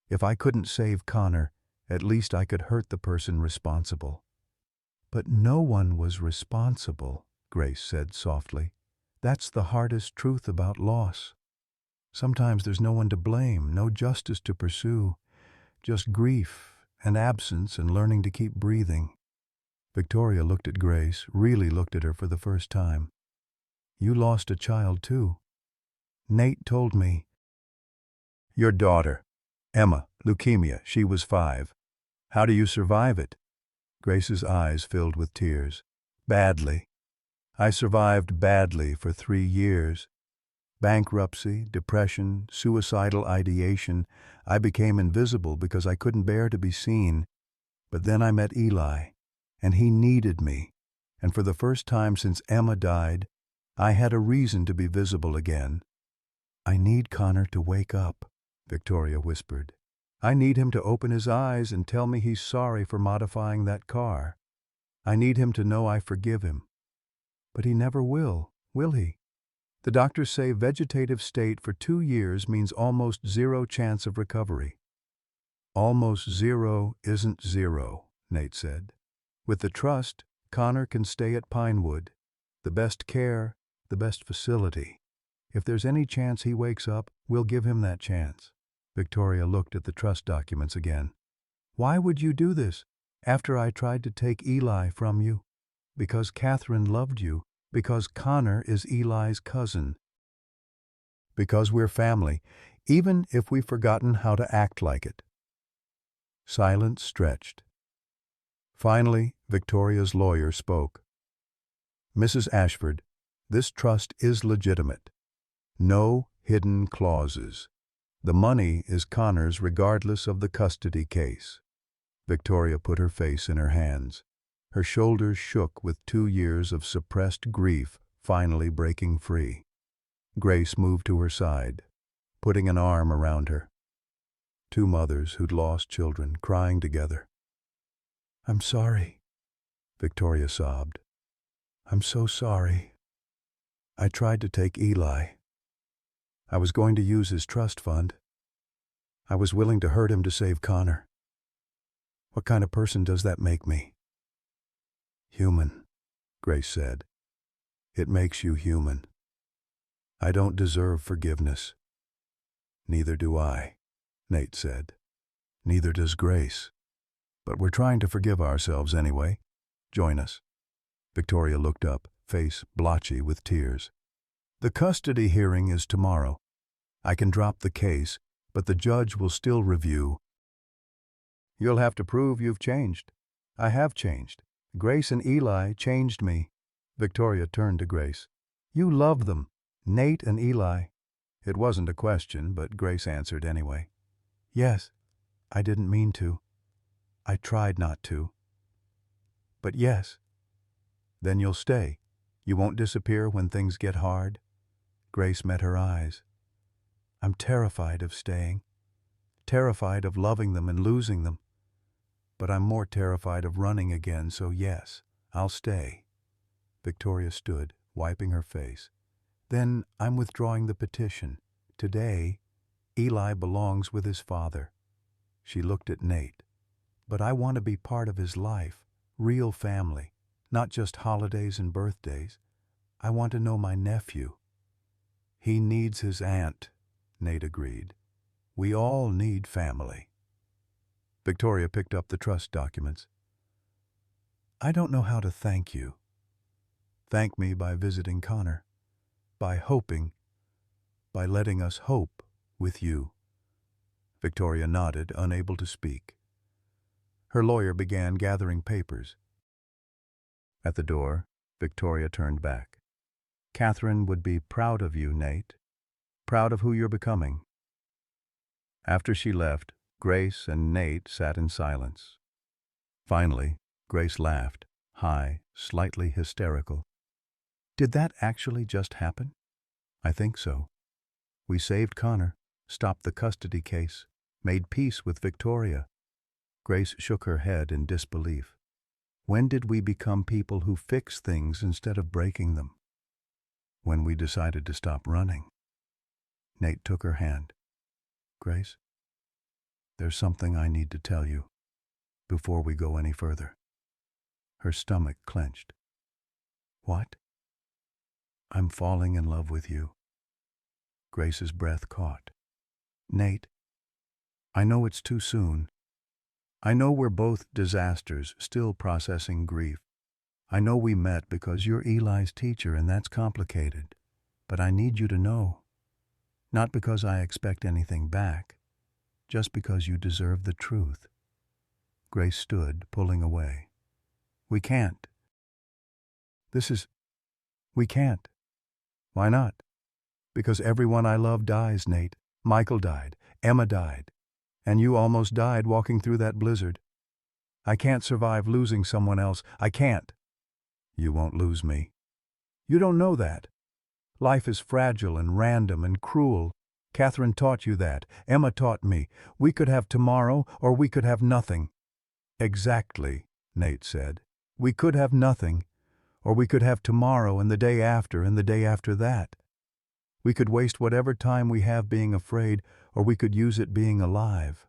S1: If I couldn't save Connor, at least I could hurt the person responsible. But no one was responsible, Grace said softly. That's the hardest truth about loss. Sometimes there's no one to blame, no justice to pursue, just grief and absence and learning to keep breathing. Victoria looked at Grace, really looked at her for the first time. You lost a child too. Nate told me. Your daughter, Emma, leukemia, she was 5. How do you survive it? Grace's eyes filled with tears. Badly. I survived badly for 3 years. Bankruptcy, depression, suicidal ideation. I became invisible because I couldn't bear to be seen. But then I met Eli, and he needed me. And for the first time since Emma died, I had a reason to be visible again. I need Connor to wake up, Victoria whispered. I need him to open his eyes and tell me he's sorry for modifying that car. I need him to know I forgive him. But he never will he? The doctors say vegetative state for 2 years means almost 0 chance of recovery. Almost 0 isn't 0, Nate said. With the trust, Connor can stay at Pinewood. The best care, the best facility. If there's any chance he wakes up, we'll give him that chance. Victoria looked at the trust documents again. Why would you do this, after I tried to take Eli from you? Because Catherine loved you. Because Connor is Eli's cousin. Because we're family, even if we've forgotten how to act like it. Silence stretched. Finally, Victoria's lawyer spoke. Mrs. Ashford, this trust is legitimate. No hidden clauses. The money is Connor's regardless of the custody case. Victoria put her face in her hands. Her shoulders shook with 2 years of suppressed grief finally breaking free. Grace moved to her side, putting an arm around her. 2 mothers who'd lost children crying together. I'm sorry, Victoria sobbed. I'm so sorry. I tried to take Eli. I was going to use his trust fund. I was willing to hurt him to save Connor. What kind of person does that make me? Human, Grace said. It makes you human. I don't deserve forgiveness. Neither do I, Nate said. Neither does Grace. But we're trying to forgive ourselves anyway. Join us. Victoria looked up, face blotchy with tears. The custody hearing is tomorrow. I can drop the case, but the judge will still review. You'll have to prove you've changed. I have changed. Grace and Eli changed me. Victoria turned to Grace. You loved them, Nate and Eli. It wasn't a question, but Grace answered anyway. Yes, I didn't mean to. I tried not to. But yes. Then you'll stay. You won't disappear when things get hard. Grace met her eyes. I'm terrified of staying. Terrified of loving them and losing them. But I'm more terrified of running again, so yes, I'll stay. Victoria stood, wiping her face. Then I'm withdrawing the petition. Today, Eli belongs with his father. She looked at Nate. But I want to be part of his life, real family, not just holidays and birthdays. I want to know my nephew. He needs his aunt, Nate agreed. We all need family. Victoria picked up the trust documents. I don't know how to thank you. Thank me by visiting Connor, by hoping, by letting us hope with you. Victoria nodded, unable to speak. Her lawyer began gathering papers. At the door, Victoria turned back. Catherine would be proud of you, Nate. Proud of who you're becoming. After she left, Grace and Nate sat in silence. Finally, Grace laughed, high, slightly hysterical. Did that actually just happen? I think so. We saved Connor, stopped the custody case, made peace with Victoria. Grace shook her head in disbelief. When did we become people who fix things instead of breaking them? When we decided to stop running. Nate took her hand. Grace, there's something I need to tell you before we go any further. Her stomach clenched. What? I'm falling in love with you. Grace's breath caught. Nate, I know it's too soon. I know we're both disasters, still processing grief. I know we met because you're Eli's teacher and that's complicated. But I need you to know. Not because I expect anything back, just because you deserve the truth. Grace stood, pulling away. We can't. We can't. Why not? Because everyone I love dies, Nate. Michael died. Emma died. And you almost died walking through that blizzard. I can't survive losing someone else. I can't. You won't lose me. You don't know that. Life is fragile and random and cruel. Catherine taught you that. Emma taught me. We could have tomorrow or we could have nothing. Exactly, Nate said. We could have nothing, or we could have tomorrow and the day after and the day after that. We could waste whatever time we have being afraid, or we could use it being alive.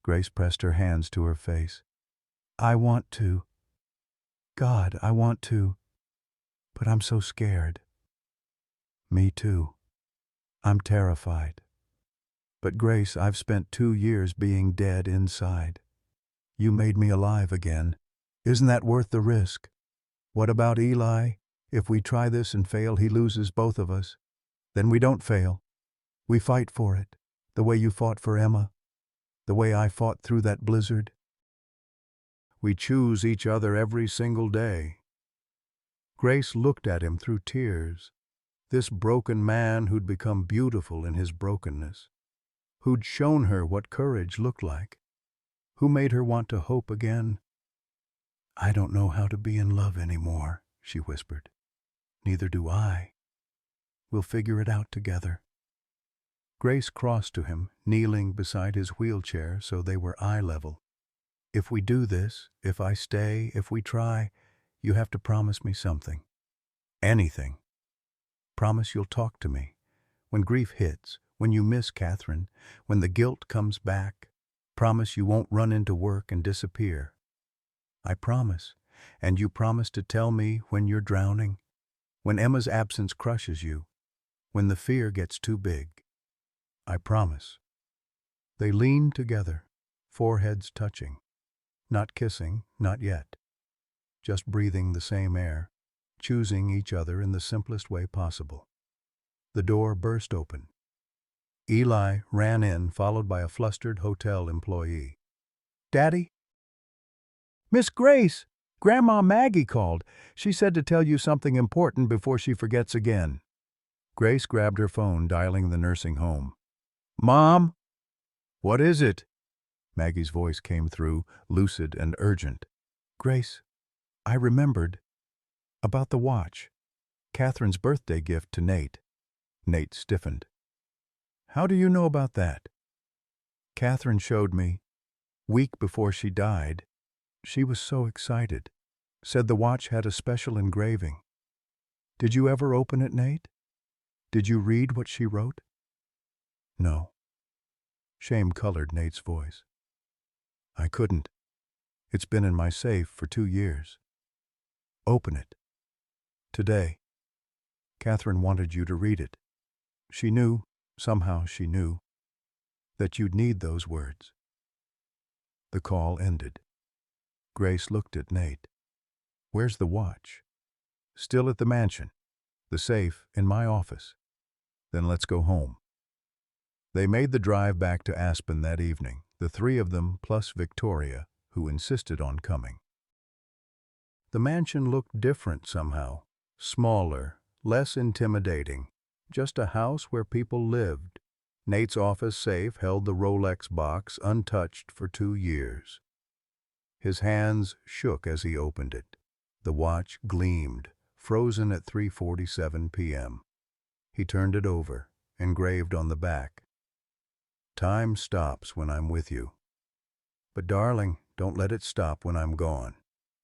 S1: Grace pressed her hands to her face. I want to. God, I want to. But I'm so scared. Me too. I'm terrified. But Grace, I've spent 2 years being dead inside. You made me alive again. Isn't that worth the risk? What about Eli? If we try this and fail, he loses both of us. Then we don't fail. We fight for it, the way you fought for Emma, the way I fought through that blizzard. We choose each other every single day. Grace looked at him through tears. This broken man who'd become beautiful in his brokenness, who'd shown her what courage looked like, who made her want to hope again. I don't know how to be in love anymore, she whispered. Neither do I. We'll figure it out together. Grace crossed to him, kneeling beside his wheelchair so they were eye level. If we do this, if I stay, if we try, you have to promise me something. Anything. Promise you'll talk to me. When grief hits, when you miss Catherine, when the guilt comes back, promise you won't run into work and disappear. I promise. And you promise to tell me when you're drowning. When Emma's absence crushes you, when the fear gets too big. I promise. They leaned together, foreheads touching. Not kissing, not yet. Just breathing the same air, choosing each other in the simplest way possible. The door burst open. Eli ran in, followed by a flustered hotel employee. "Daddy?" "Miss Grace! Grandma Maggie called. She said to tell you something important before she forgets again." Grace grabbed her phone, dialing the nursing home. "Mom?" "What is it?" Maggie's voice came through, lucid and urgent. "Grace, I remembered about the watch. Catherine's birthday gift to Nate." Nate stiffened. "How do you know about that?" "Catherine showed me. Week before she died. She was so excited. Said the watch had a special engraving. Did you ever open it, Nate? Did you read what she wrote?" "No." Shame colored Nate's voice. "I couldn't. It's been in my safe for 2 years. Open it. Today. Catherine wanted you to read it. She knew, somehow she knew, that you'd need those words." The call ended. Grace looked at Nate. "Where's the watch?" "Still at the mansion. The safe in my office." "Then let's go home." They made the drive back to Aspen that evening, the 3 of them plus Victoria, who insisted on coming. The mansion looked different somehow. Smaller, less intimidating. Just a house where people lived. Nate's office safe held the Rolex box untouched for 2 years. His hands shook as he opened it. The watch gleamed, frozen at 3:47 p.m. He turned it over, engraved on the back. "Time stops when I'm with you. But darling, don't let it stop when I'm gone.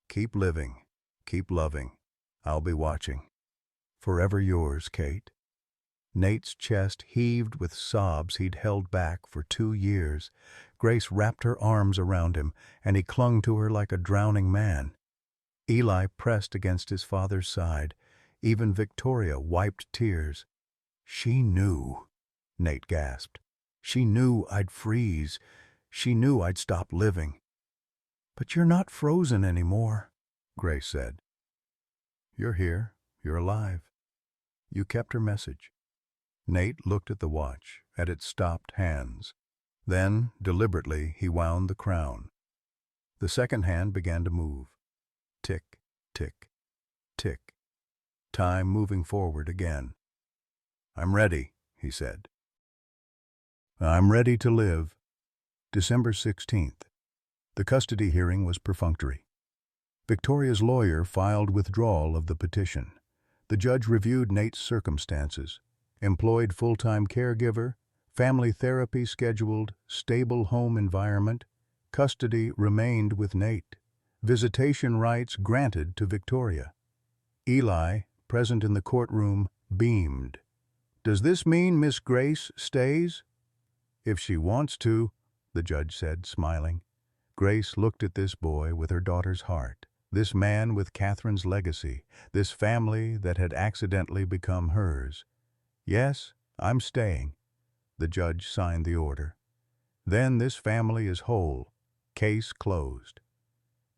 S1: Keep living, keep loving. I'll be watching. Forever yours, Kate." Nate's chest heaved with sobs he'd held back for 2 years. Grace wrapped her arms around him, and he clung to her like a drowning man. Eli pressed against his father's side. Even Victoria wiped tears. "She knew," Nate gasped. "She knew I'd freeze. She knew I'd stop living." "But you're not frozen anymore," Grace said. "You're here. You're alive. You kept her message." Nate looked at the watch, at its stopped hands. Then, deliberately, he wound the crown. The second hand began to move. Tick, tick, tick. Time moving forward again. "I'm ready," he said. "I'm ready to live." December 16th. The custody hearing was perfunctory. Victoria's lawyer filed withdrawal of the petition. The judge reviewed Nate's circumstances. Employed full-time caregiver, family therapy scheduled, stable home environment. Custody remained with Nate. Visitation rights granted to Victoria. Eli, present in the courtroom, beamed. "Does this mean Miss Grace stays?" "If she wants to," the judge said, smiling. Grace looked at this boy with her daughter's heart, this man with Catherine's legacy, this family that had accidentally become hers. "Yes, I'm staying." The judge signed the order. "Then this family is whole. Case closed."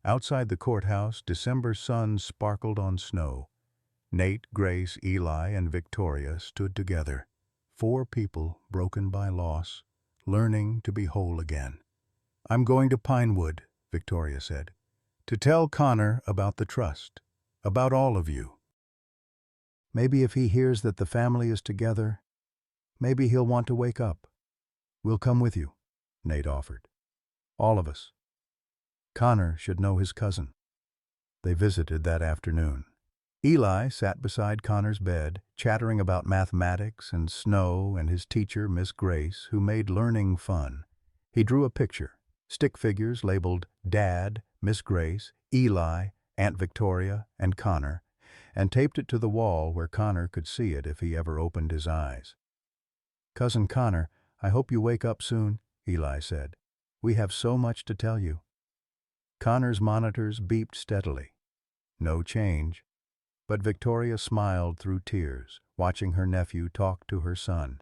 S1: Outside the courthouse, December sun sparkled on snow. Nate, Grace, Eli, and Victoria stood together. 4 people broken by loss, learning to be whole again. "I'm going to Pinewood," Victoria said, "to tell Connor about the trust, about all of you. Maybe if he hears that the family is together, maybe he'll want to wake up." "We'll come with you," Nate offered. "All of us. Connor should know his cousin." They visited that afternoon. Eli sat beside Connor's bed, chattering about mathematics and snow and his teacher, Miss Grace, who made learning fun. He drew a picture, stick figures labeled Dad, Miss Grace, Eli, Aunt Victoria, and Connor, and taped it to the wall where Connor could see it if he ever opened his eyes. "Cousin Connor, I hope you wake up soon," Eli said. "We have so much to tell you." Connor's monitors beeped steadily. No change. But Victoria smiled through tears, watching her nephew talk to her son.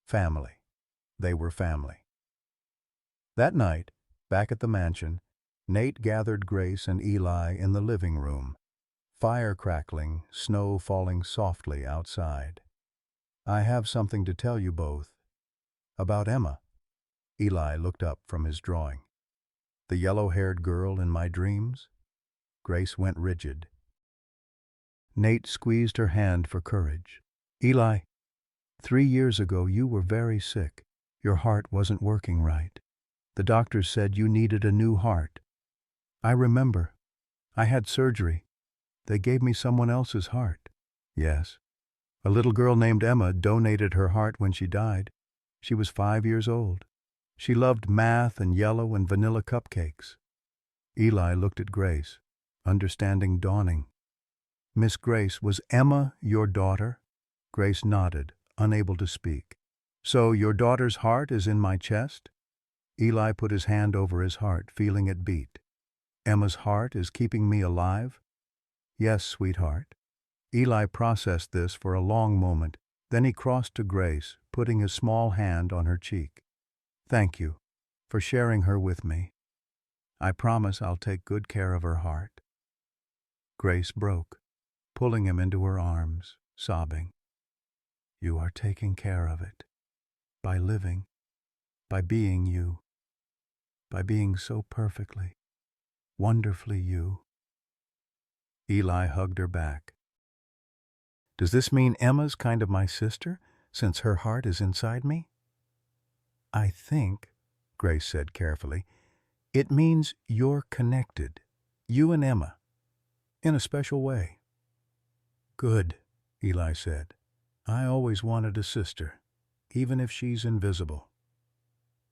S1: Family. They were family. That night, back at the mansion, Nate gathered Grace and Eli in the living room. Fire crackling, snow falling softly outside. "I have something to tell you both. About Emma." Eli looked up from his drawing. "The yellow-haired girl in my dreams?" Grace went rigid. Nate squeezed her hand for courage. "Eli, 3 years ago you were very sick. Your heart wasn't working right. The doctors said you needed a new heart. I remember. I had surgery. They gave me someone else's heart." "Yes. A little girl named Emma donated her heart when she died. She was 5 years old. She loved math and yellow and vanilla cupcakes." Eli looked at Grace, understanding dawning. "Miss Grace, was Emma your daughter?" Grace nodded, unable to speak. "So your daughter's heart is in my chest?" Eli put his hand over his heart, feeling it beat. "Emma's heart is keeping me alive?" "Yes, sweetheart." Eli processed this for a long moment. Then he crossed to Grace, putting his small hand on her cheek. "Thank you for sharing her with me. I promise I'll take good care of her heart." Grace broke, pulling him into her arms, sobbing. "You are taking care of it. By living. By being you. By being so perfectly, wonderfully you." Eli hugged her back. "Does this mean Emma's kind of my sister, since her heart is inside me?" "I think," Grace said carefully, "it means you're connected, you and Emma, in a special way." "Good," Eli said. "I always wanted a sister, even if she's invisible."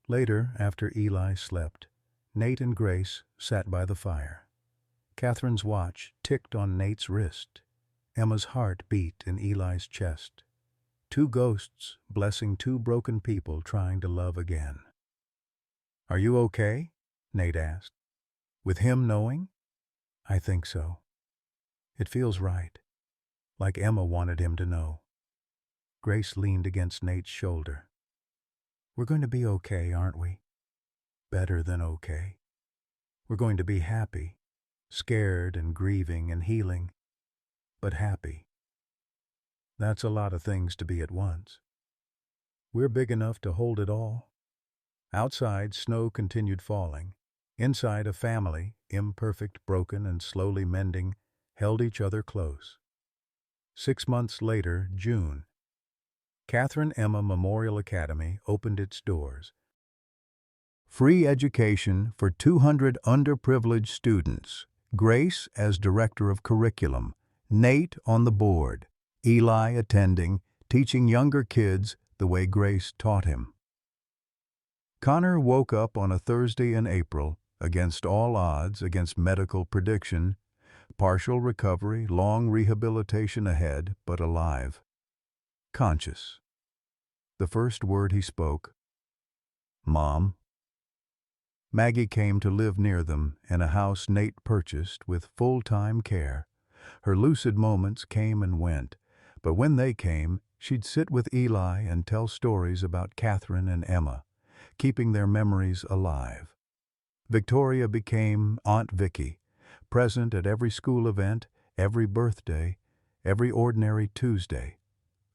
S1: Later, after Eli slept, Nate and Grace sat by the fire. Catherine's watch ticked on Nate's wrist. Emma's heart beat in Eli's chest. Two ghosts blessing two broken people trying to love again. "Are you okay?" Nate asked. "With him knowing?" "I think so. It feels right. Like Emma wanted him to know." Grace leaned against Nate's shoulder. "We're going to be okay, aren't we? Better than okay. We're going to be happy, scared and grieving and healing, but happy. That's a lot of things to be at once. We're big enough to hold it all." Outside, snow continued falling. Inside, a family, imperfect, broken, and slowly mending, held each other close. 6 months later, June. Catherine Emma Memorial Academy opened its doors. Free education for 200 underprivileged students. Grace as Director of Curriculum. Nate on the board. Eli attending, teaching younger kids the way Grace taught him. Connor woke up on a Thursday in April, against all odds, against medical prediction. Partial recovery, long rehabilitation ahead, but alive. Conscious. The first word he spoke, "Mom." Maggie came to live near them in a house Nate purchased with full-time care. Her lucid moments came and went, but when they came, she'd sit with Eli and tell stories about Catherine and Emma, keeping their memories alive. Victoria became Aunt Vicky, present at every school event, every birthday, every ordinary Tuesday,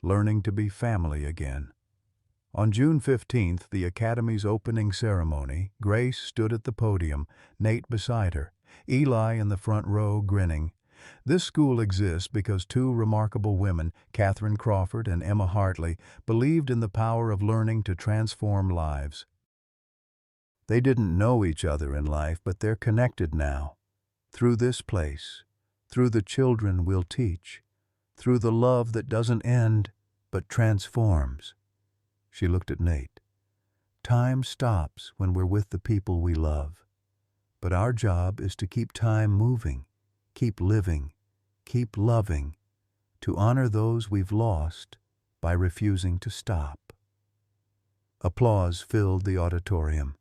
S1: learning to be family again. On June 15th, the Academy's opening ceremony, Grace stood at the podium, Nate beside her, Eli in the front row grinning. This school exists because two remarkable women, Catherine Crawford and Emma Hartley, believed in the power of learning to transform lives. They didn't know each other in life, but they're connected now. Through this place, through the children we'll teach, through the love that doesn't end, but transforms. She looked at Nate. Time stops when we're with the people we love. But our job is to keep time moving, keep living, keep loving, to honor those we've lost by refusing to stop. Applause filled the auditorium.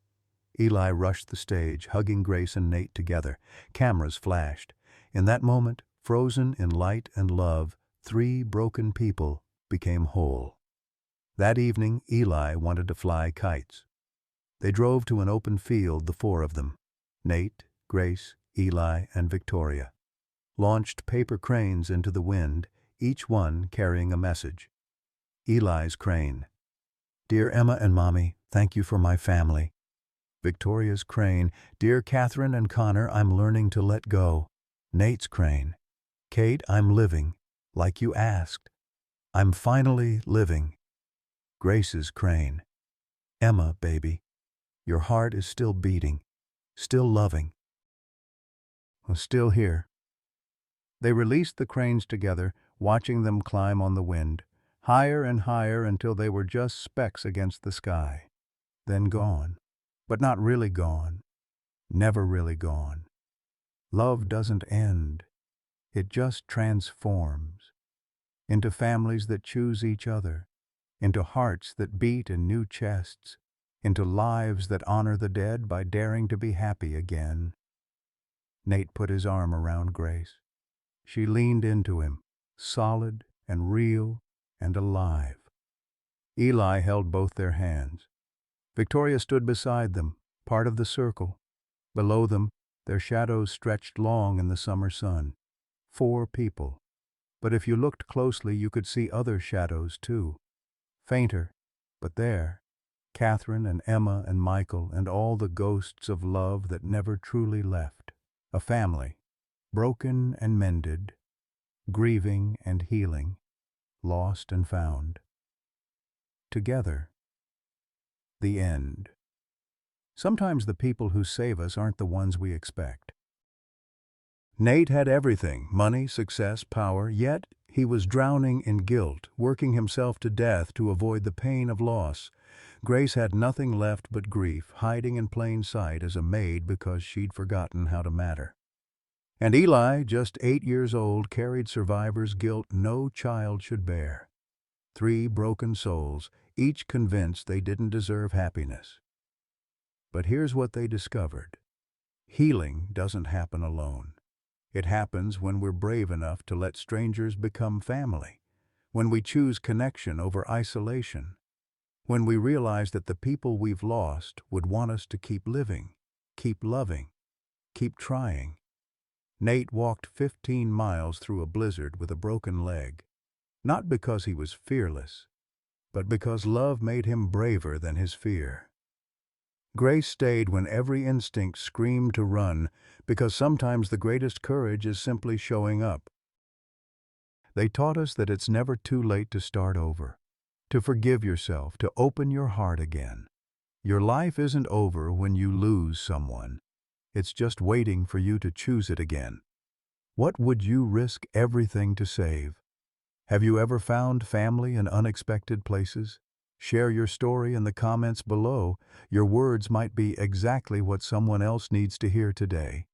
S1: Eli rushed the stage, hugging Grace and Nate together. Cameras flashed. In that moment, Frozen in light and love, three broken people became whole. That evening, Eli wanted to fly kites. They drove to an open field, the four of them, Nate, Grace, Eli, and Victoria, launched paper cranes into the wind, each one carrying a message. Eli's crane: "Dear Emma and Mommy, thank you for my family." Victoria's crane: "Dear Catherine and Connor, I'm learning to let go." Nate's crane: "Kate, I'm living, like you asked. I'm finally living." Grace's crane: "Emma, baby, your heart is still beating, still loving, still here." They released the cranes together, watching them climb on the wind, higher and higher until they were just specks against the sky. Then gone. But not really gone. Never really gone. Love doesn't end. It just transforms into families that choose each other, into hearts that beat in new chests, into lives that honor the dead by daring to be happy again. Nate put his arm around Grace. She leaned into him, solid and real and alive. Eli held both their hands. Victoria stood beside them, part of the circle. Below them, their shadows stretched long in the summer sun. Four people. But if you looked closely, you could see other shadows too. Fainter, but there. Catherine and Emma and Michael and all the ghosts of love that never truly left. A family, broken and mended, grieving and healing, lost and found. Together. The end. Sometimes the people who save us aren't the ones we expect. Nate had everything: money, success, power, yet he was drowning in guilt, working himself to death to avoid the pain of loss. Grace had nothing left but grief, hiding in plain sight as a maid because she'd forgotten how to matter. And Eli, just 8 years old, carried survivor's guilt no child should bear. Three broken souls, each convinced they didn't deserve happiness. But here's what they discovered. Healing doesn't happen alone. It happens when we're brave enough to let strangers become family, when we choose connection over isolation, when we realize that the people we've lost would want us to keep living, keep loving, keep trying. Nate walked 15 miles through a blizzard with a broken leg, not because he was fearless, but because love made him braver than his fear. Grace stayed when every instinct screamed to run, because sometimes the greatest courage is simply showing up. They taught us that it's never too late to start over, to forgive yourself, to open your heart again. Your life isn't over when you lose someone. It's just waiting for you to choose it again. What would you risk everything to save? Have you ever found family in unexpected places? Share your story in the comments below. Your words might be exactly what someone else needs to hear today.